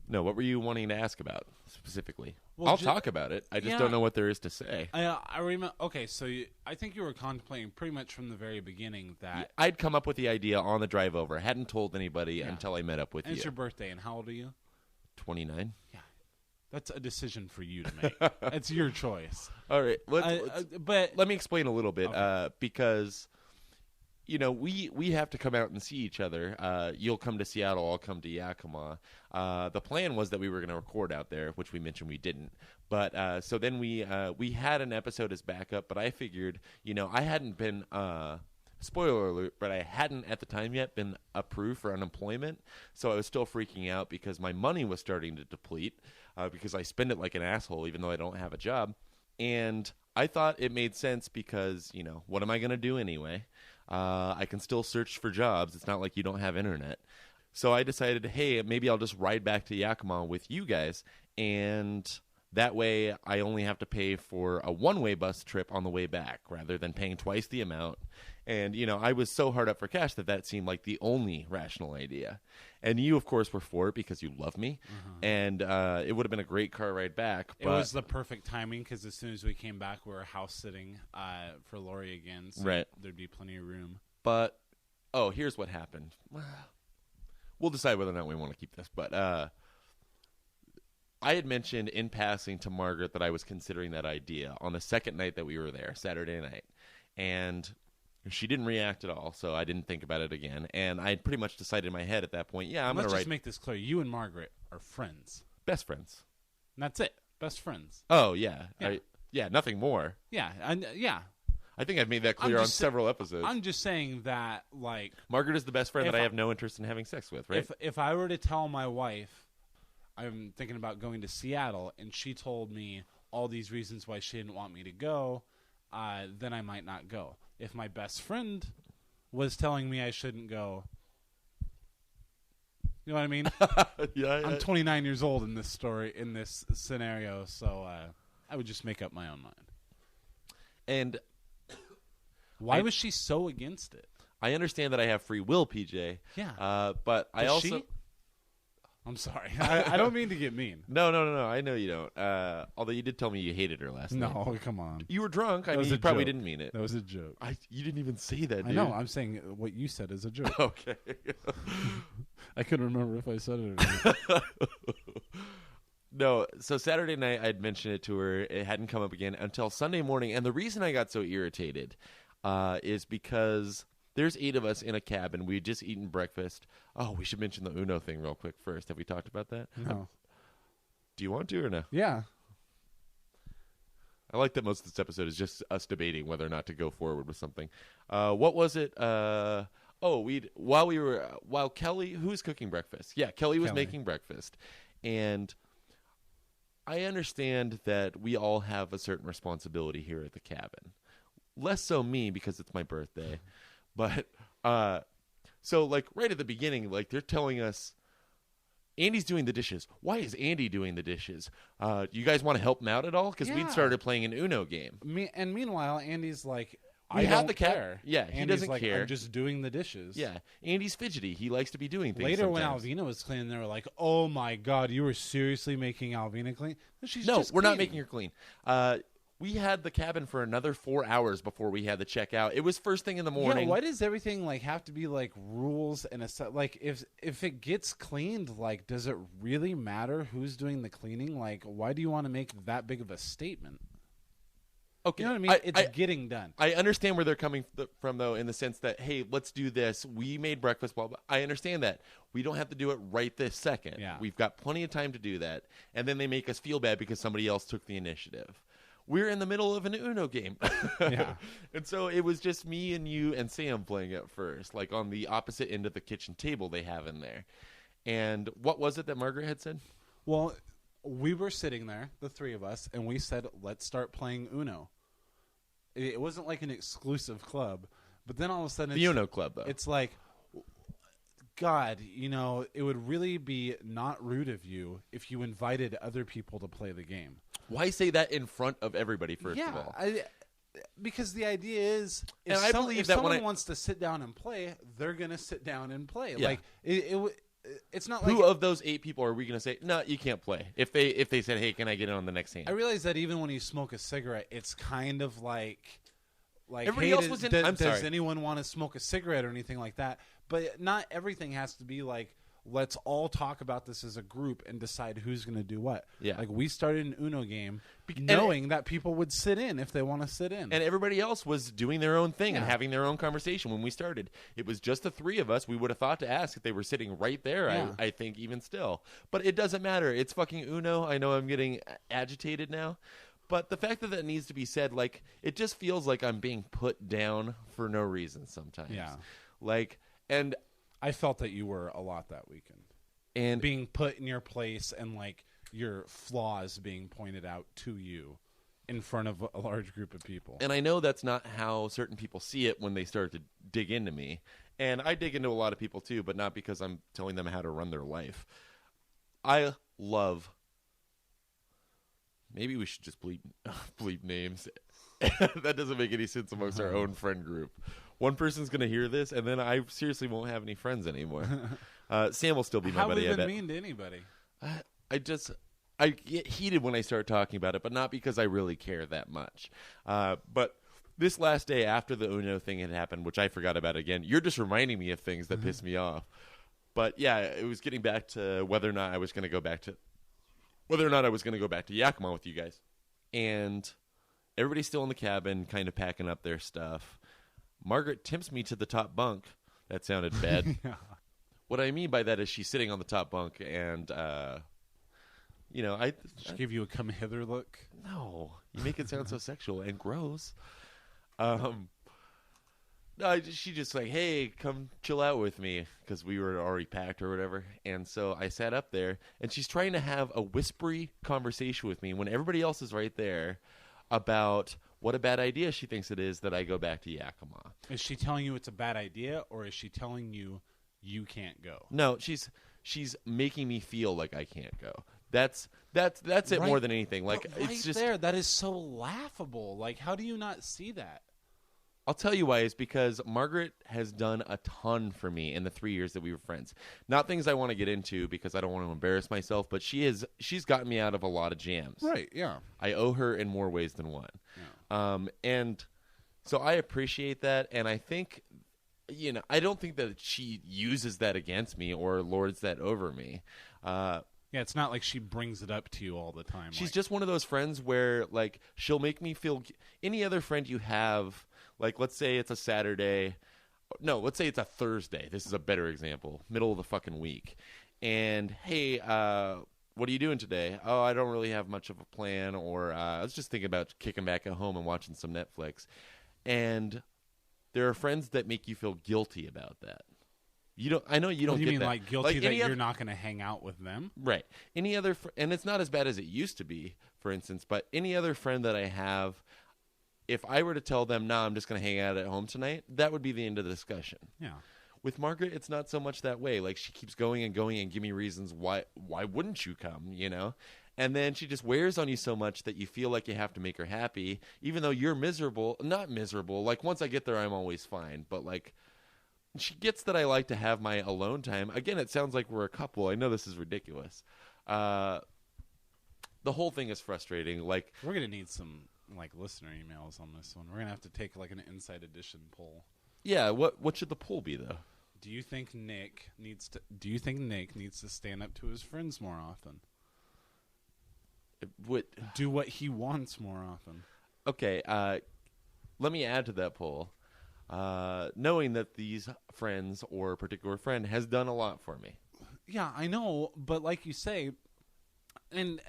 No, what were you wanting to ask about specifically? Well, I'll talk about it. I just don't know what there is to say. I remember. Okay, so I think you were contemplating pretty much from the very beginning that I'd come up with the idea on the drive over. I hadn't told anybody until I met up with and you. it's your birthday, and how old are you? 29. Yeah, that's a decision for you to make. It's your choice. All right, but let me explain a little bit because we have to come out and see each other. You'll come to Seattle, I'll come to Yakima. The plan was that we were going to record out there, which we mentioned we didn't. But so then we had an episode as backup, but I figured, I hadn't been spoiler alert, but I hadn't at the time yet been approved for unemployment. So I was still freaking out because my money was starting to deplete because I spend it like an asshole even though I don't have a job. And I thought it made sense because, what am I going to do anyway? I can still search for jobs. It's not like you don't have internet. So I decided, hey, maybe I'll just ride back to Yakima with you guys. And that way I only have to pay for a one-way bus trip on the way back rather than paying twice the amount. And, I was so hard up for cash that seemed like the only rational idea. And you, of course, were for it because you love me. And it would have been a great car ride back. It was the perfect timing because as soon as we came back, we were house sitting for Lori again. So right. There'd be plenty of room. But, here's what happened. We'll decide whether or not we want to keep this. But I had mentioned in passing to Margaret that I was considering that idea on the second night that we were there, Saturday night. And she didn't react at all, so I didn't think about it again. And I had pretty much decided in my head at that point, I'm going to write. Let's just make this clear. You and Margaret are friends. Best friends. And that's it. Best friends. Oh, yeah. Nothing more. Yeah. I think I've made that clear on several episodes. I'm just saying that, like... Margaret is the best friend that I have no interest in having sex with, right? If I were to tell my wife I'm thinking about going to Seattle, and she told me all these reasons why she didn't want me to go, then I might not go. If my best friend was telling me I shouldn't go, you know what I mean? Yeah. I'm 29 years old in this scenario, so I would just make up my own mind. And why was she so against it? I understand that I have free will, PJ. Yeah. But I also... She? I'm sorry. I don't mean to get mean. No. I know you don't. Although you did tell me you hated her last night. No, come on. You were drunk. I mean, you probably didn't mean it. That was a joke. You didn't even say that, dude. I know. I'm saying what you said is a joke. Okay. I couldn't remember if I said it or not. No, so Saturday night I'd mentioned it to her. It hadn't come up again until Sunday morning. And the reason I got so irritated is because there's 8 of us in a cabin. We had just eaten breakfast. Oh, we should mention the Uno thing real quick first. Have we talked about that? No. Do you want to or no? Yeah. I like that most of this episode is just us debating whether or not to go forward with something. What was it? While Kelly, who's cooking breakfast? Yeah, Kelly was making breakfast. And I understand that we all have a certain responsibility here at the cabin. Less so me because it's my birthday. But so like right at the beginning, like they're telling us Andy's doing the dishes. Why is Andy doing the dishes? You guys want to help him out at all? Because we'd started playing an Uno game. Meanwhile, Andy's like, I don't the care. Yeah, he Andy's doesn't like, care. I'm just doing the dishes. Yeah, Andy's fidgety. He likes to be doing things. Later, sometimes. when Alvina was cleaning, they were like, "Oh my God, you were seriously making Alvina clean?" We're not making her clean. We had the cabin for another 4 hours before we had the checkout. It was first thing in the morning. Yeah, why does everything like have to be like rules and like if it gets cleaned, like does it really matter who's doing the cleaning? Like, why do you want to make that big of a statement? Okay, you know what I mean? It's getting done. I understand where they're coming from, though, in the sense that, hey, let's do this. We made breakfast, blah, blah. I understand that. We don't have to do it right this second. Yeah. We've got plenty of time to do that. And then they make us feel bad because somebody else took the initiative. We're in the middle of an Uno game. Yeah. And so it was just me and you and Sam playing at first, like on the opposite end of the kitchen table they have in there. And what was it that Margaret had said? Well, we were sitting there, the 3 of us, and we said, let's start playing Uno. It wasn't like an exclusive club, but then all of a sudden... The Uno Club, though. It's like, God, it would really be not rude of you if you invited other people to play the game. Why say that in front of everybody, first of all? Because the idea is, And I believe if that someone wants to sit down and play, they're going to sit down and play. Yeah. Like, it's not like... Who of those 8 people are we going to say, no, you can't play? If they said, hey, can I get in on the next hand? I realize that even when you smoke a cigarette, it's kind of like Everybody hey, else was in... I'm does sorry. anyone want to smoke a cigarette or anything like that? But not everything has to be like, let's all talk about this as a group and decide who's going to do what. Yeah. Like, we started an Uno game knowing that people would sit in if they want to sit in. And everybody else was doing their own thing and Yeah. having their own conversation when we started. It was just the 3 of us. We would have thought to ask if they were sitting right there, Yeah. I think, even still. But it doesn't matter. It's fucking Uno. I know I'm getting agitated now. But the fact that that needs to be said, like, it just feels like I'm being put down for no reason sometimes. Yeah. Like, and I felt that you were a lot that weekend. and Being put in your place and, like, your flaws being pointed out to you in front of a large group of people. And I know that's not how certain people see it when they start to dig into me. And I dig into a lot of people too, but not because I'm telling them how to run their life. I love... Maybe we should just bleep names. That doesn't make any sense amongst our own friend group. One person's going to hear this, and then I seriously won't have any friends anymore. Sam will still be my How buddy, have I we bet. been mean to anybody? I get heated when I start talking about it, but not because I really care that much. But this last day after the Uno thing had happened, which I forgot about again, you're just reminding me of things that pissed me off. But yeah, it was getting back to whether or not I was going to go back to Yakima with you guys. And everybody's still in the cabin, kind of packing up their stuff. Margaret tempts me to the top bunk. That sounded bad. Yeah. What I mean by that is she's sitting on the top bunk, and She give you a come hither look? no, you make it sound so sexual and gross. No, she just like, hey, come chill out with me, because we were already packed or whatever. And so I sat up there, and she's trying to have a whispery conversation with me when everybody else is right there about what a bad idea she thinks it is that I go back to Yakima. Is she telling you it's a bad idea, or is she telling you you can't go? No, she's making me feel like I can't go. That's it Right. more than anything. Like, But right it's just there, that is so laughable. Like, how do you not see that? I'll tell you why. Is because Margaret has done a ton for me in the 3 years that we were friends. Not things I want to get into because I don't want to embarrass myself, but she's gotten me out of a lot of jams. Right, yeah. I owe her in more ways than one. And so I appreciate that, and I think, I don't think that she uses that against me or lords that over me. Yeah, it's not like she brings it up to you all the time. She's like, just one of those friends where, like, she'll make me feel... Any other friend you have, like, let's say it's a Saturday... No, let's say it's a Thursday. This is a better example. Middle of the fucking week. And, hey, what are you doing today? Oh, I don't really have much of a plan, or I was just thinking about kicking back at home and watching some Netflix. And there are friends that make you feel guilty about that. I know you don't you get mean that. like guilty that any you're not going to hang out with them? Right. Any other, and it's not as bad as it used to be, for instance, but any other friend that I have, if I were to tell them, nah, I'm just going to hang out at home tonight, that would be the end of the discussion. Yeah. With Margaret, it's not so much that way. Like, she keeps going and going and give me reasons why wouldn't you come, And then she just wears on you so much that you feel like you have to make her happy, even though you're miserable. Not miserable. Like, once I get there, I'm always fine. But, like, she gets that I like to have my alone time. Again, it sounds like we're a couple. I know this is ridiculous. The whole thing is frustrating. Like, We're going to need some like listener emails on this one. We're going to have to take like an inside edition poll. yeah, what should the poll be, though? Do you think Nick needs to stand up to his friends more often? Do what he wants more often? Okay, let me add to that poll. Knowing that these friends or a particular friend has done a lot for me. Yeah, I know, but like you say, and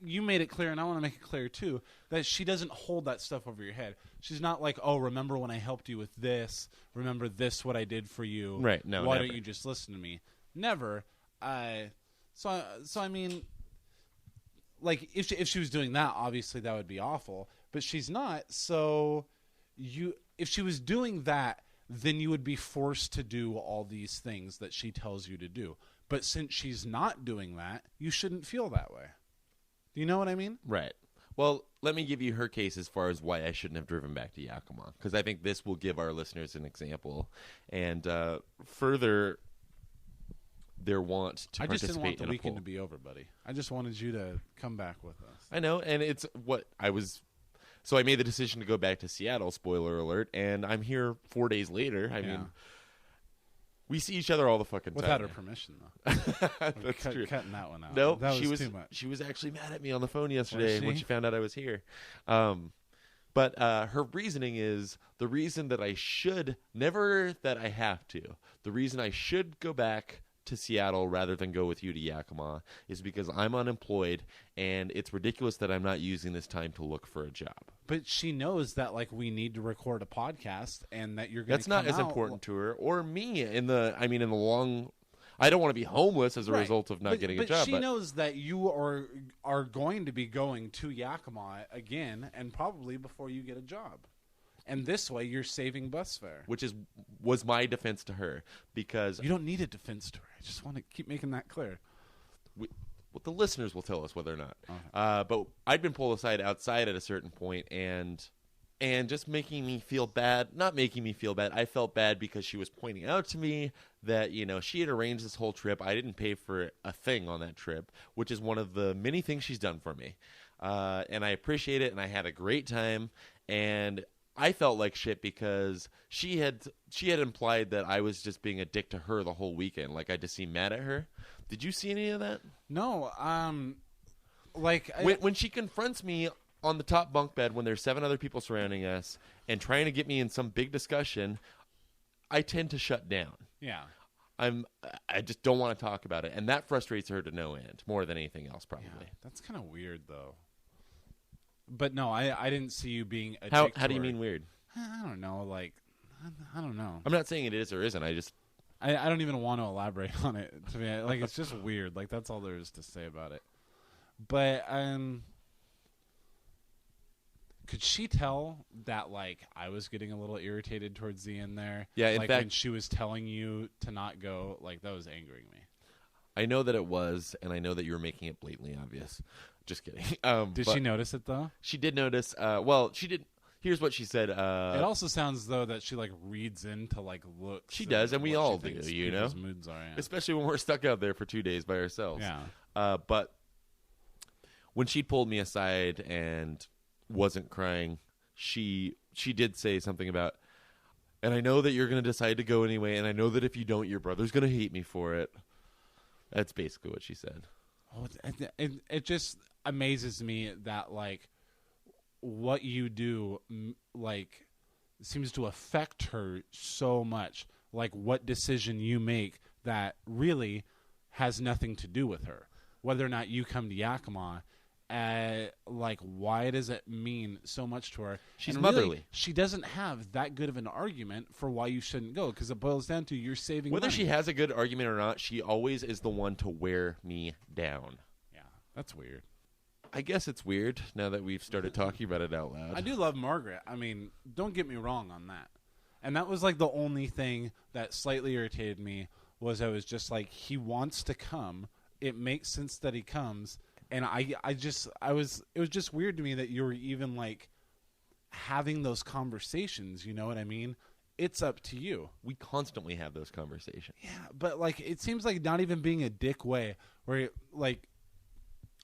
you made it clear, and I want to make it clear too, that she doesn't hold that stuff over your head. She's not like, oh, remember when I helped you with this? Remember this, what I did for you? Right, no, Why never. don't you just listen to me? Never. So I mean, like, if she was doing that, obviously that would be awful, but she's not, so if she was doing that, then you would be forced to do all these things that she tells you to do. But since she's not doing that, you shouldn't feel that way. Do you know what I mean? Right. Well, let me give you her case as far as why I shouldn't have driven back to Yakima, because I think this will give our listeners an example and further their want to I just participate didn't want the in a weekend poll. to be over, buddy. I just wanted you to come back with us. I know, and it's what I was. So I made the decision to go back to Seattle. Spoiler alert! And I'm here 4 days later. I mean, we see each other all the fucking time. Without her permission, though. That's true. Cutting that one out. No, that she was too much. She was actually mad at me on the phone yesterday when she? she found out I was here. But her reasoning is the reason that I should, never that I have to, the reason I should go back to Seattle rather than go with you to Yakima is because I'm unemployed and it's ridiculous that I'm not using this time to look for a job. But she knows that like we need to record a podcast and that you're going to That's not as important to her or me in the long. I don't want to be homeless as a result of not getting a job. But she knows that you are going to be going to Yakima again and probably before you get a job. And this way you're saving bus fare. Which was my defense to her because You don't need a defense to her. I just want to keep making that clear. Well, the listeners will tell us whether or not. Okay. But I'd been pulled aside outside at a certain point and just making me feel bad. Not making me feel bad. I felt bad because she was pointing out to me that, she had arranged this whole trip. I didn't pay for a thing on that trip, which is one of the many things she's done for me. And I appreciate it, and I had a great time. And I felt like shit because she had implied that I was just being a dick to her the whole weekend. Like I just seemed mad at her. Did you see any of that? No, when she confronts me on the top bunk bed when there's 7 other people surrounding us and trying to get me in some big discussion, I tend to shut down. Yeah. I just don't want to talk about it, and that frustrates her to no end more than anything else, probably. Yeah, that's kind of weird, though. But no, I didn't see you being a How dick to do you her. mean weird? I don't know. Like, I don't know. I'm not saying it is or isn't. I just I don't even want to elaborate on it. To me, like it's just weird. Like that's all there is to say about it. But could she tell that like I was getting a little irritated towards the end there? Yeah, in like fact, when she was telling you to not go, like that was angering me. I know that it was, and I know that you were making it blatantly obvious. Just kidding. Did she notice it though? She did notice. Well, she did. Here's what she said. It also sounds though that she like reads into like looks. She does, and we what all she do. thinks You know, people's moods are. Yeah. especially when we're stuck out there for 2 days by ourselves. Yeah. But when she pulled me aside and wasn't crying, she did say something about, and I know that you're going to decide to go anyway, and I know that if you don't, your brother's going to hate me for it. That's basically what she said. Oh, it just amazes me that like what you do like seems to affect her so much. Like what decision you make that really has nothing to do with her. Whether or not you come to Yakima, like why does it mean so much to her? She's And really, motherly. she doesn't have that good of an argument for why you shouldn't go because it boils down to you're saving Whether money. she has a good argument or not, she always is the one to wear me down. Yeah, that's weird. I guess it's weird now that we've started talking about it out loud. I do love Margaret. I mean, don't get me wrong on that. And that was like the only thing that slightly irritated me was I was just like, he wants to come. It makes sense that he comes. And it was just weird to me that you were even like having those conversations. You know what I mean? It's up to you. We constantly have those conversations. Yeah, but like it seems like not even being a dick way where like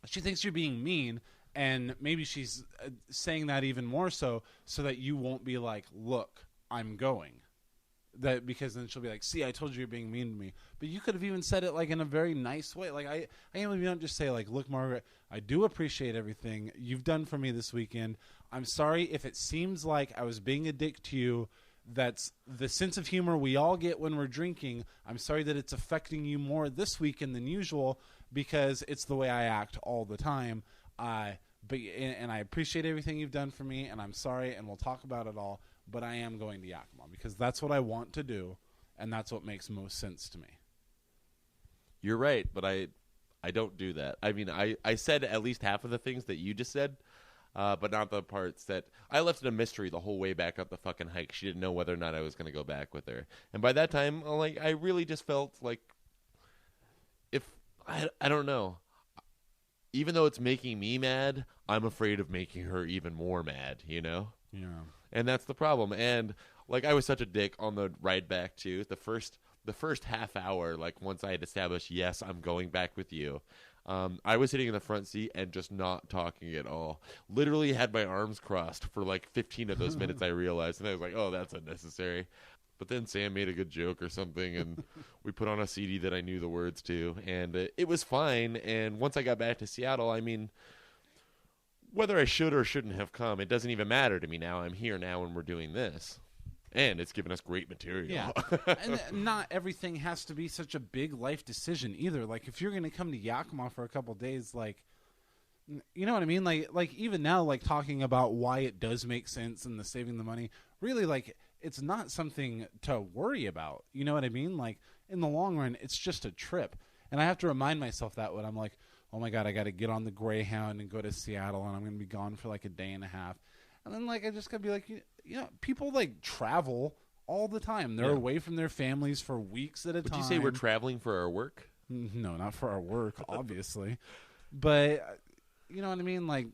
she thinks you're being mean and maybe she's saying that even more so that you won't be like, look, I'm going. That because then she'll be like, see, I told you you're being mean to me. But you could have even said it like in a very nice way. Like I can't don't just say like, look, Margaret, I do appreciate everything you've done for me this weekend. I'm sorry if it seems like I was being a dick to you. That's the sense of humor we all get when we're drinking. I'm sorry that it's affecting you more this weekend than usual because it's the way I act all the time. And I appreciate everything you've done for me, and I'm sorry, and we'll talk about it all. But I am going to Yakima because that's what I want to do, and that's what makes most sense to me. You're right, but I don't do that. I mean, I said at least half of the things that you just said, but not the parts that I left it a mystery the whole way back up the fucking hike. She didn't know whether or not I was going to go back with her. And by that time, like, I really just felt like I don't know. Even though it's making me mad, I'm afraid of making her even more mad, you know? Yeah. And that's the problem. And like I was such a dick on the ride back too. The first half hour, like once I had established, yes, I'm going back with you. I was sitting in the front seat and just not talking at all. Literally had my arms crossed for like 15 of those minutes. I realized, and I was like, "Oh, that's unnecessary." But then Sam made a good joke or something, and we put on a CD that I knew the words to, and it was fine. And once I got back to Seattle, I mean, whether I should or shouldn't have come, it doesn't even matter to me now. I'm here now, and we're doing this. And it's given us great material. Yeah. And not everything has to be such a big life decision either. Like, if you're going to come to Yakima for a couple days, like, you know what I mean? Like even now, like, talking about why it does make sense and the saving the money, really, like, it's not something to worry about. You know what I mean? Like, in the long run, it's just a trip. And I have to remind myself that when I'm like, oh my God, I got to get on the Greyhound and go to Seattle, and I'm going to be gone for like a day and a half. And then, like, I just got to be like, you know, people, like, travel all the time. They're away from their families for weeks at a time. Would you say we're traveling for our work? No, not for our work, obviously. But, you know what I mean? Like,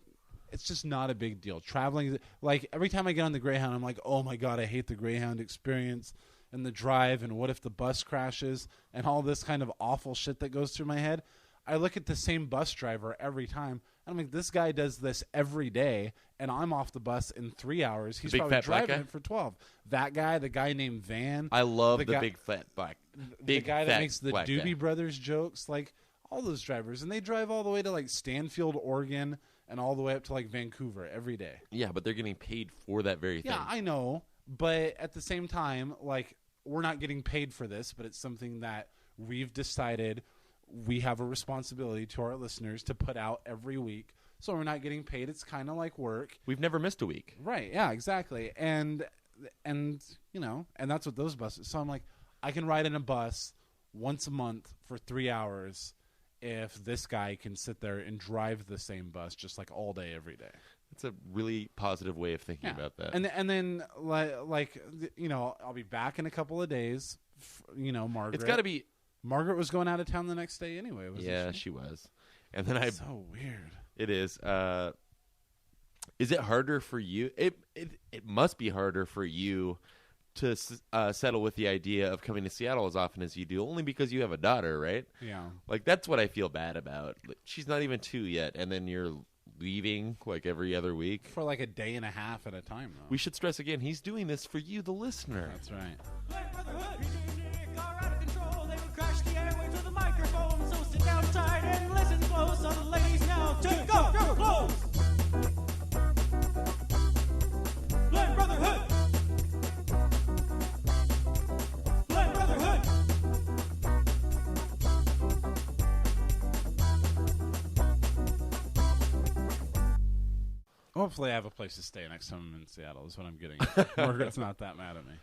it's just not a big deal. Traveling, like, every time I get on the Greyhound, I'm like, oh my God, I hate the Greyhound experience and the drive, and what if the bus crashes, and all this kind of awful shit that goes through my head. I look at the same bus driver every time, and I'm like, this guy does this every day, and I'm off the bus in 3 hours. He's big probably fat black driving guy? it for 12. That guy, the guy named Van. I love the guy, big fat black. the guy that makes the black Doobie guy. Brothers jokes, like, all those drivers. And they drive all the way to, like, Stanfield, Oregon, and all the way up to, like, Vancouver every day. Yeah, but they're getting paid for that very thing. Yeah, I know. But at the same time, like, we're not getting paid for this, but it's something that we've decided we have a responsibility to our listeners to put out every week. So we're not getting paid. It's kind of like work. We've never missed a week. Right. Yeah, exactly. And you know, and that's what those buses. So I'm like, I can ride in a bus once a month for 3 hours if this guy can sit there and drive the same bus just like all day, every day. It's a really positive way of thinking about that. And then like you know, I'll be back in a couple of days. You know, Margaret. It's got to be. Margaret was going out of town the next day anyway, wasn't she? Yeah, she was. And then So weird. It is. Is it harder for you? It must be harder for you to settle with the idea of coming to Seattle as often as you do, only because you have a daughter, right? Yeah. Like, that's what I feel bad about. Like, she's not even 2 yet, and then you're leaving like every other week. For like a day and a half at a time, though. We should stress again, he's doing this for you, the listener. That's right. Like Brotherhood, Nick are out of control. They would crash the airwaves with a microphone. So sit down tight and listen close. All the ladies now take off your clothes. Like Brotherhood. Like Brotherhood. Hopefully I have a place to stay next time I'm in Seattle is what I'm getting. Margaret's not that mad at me.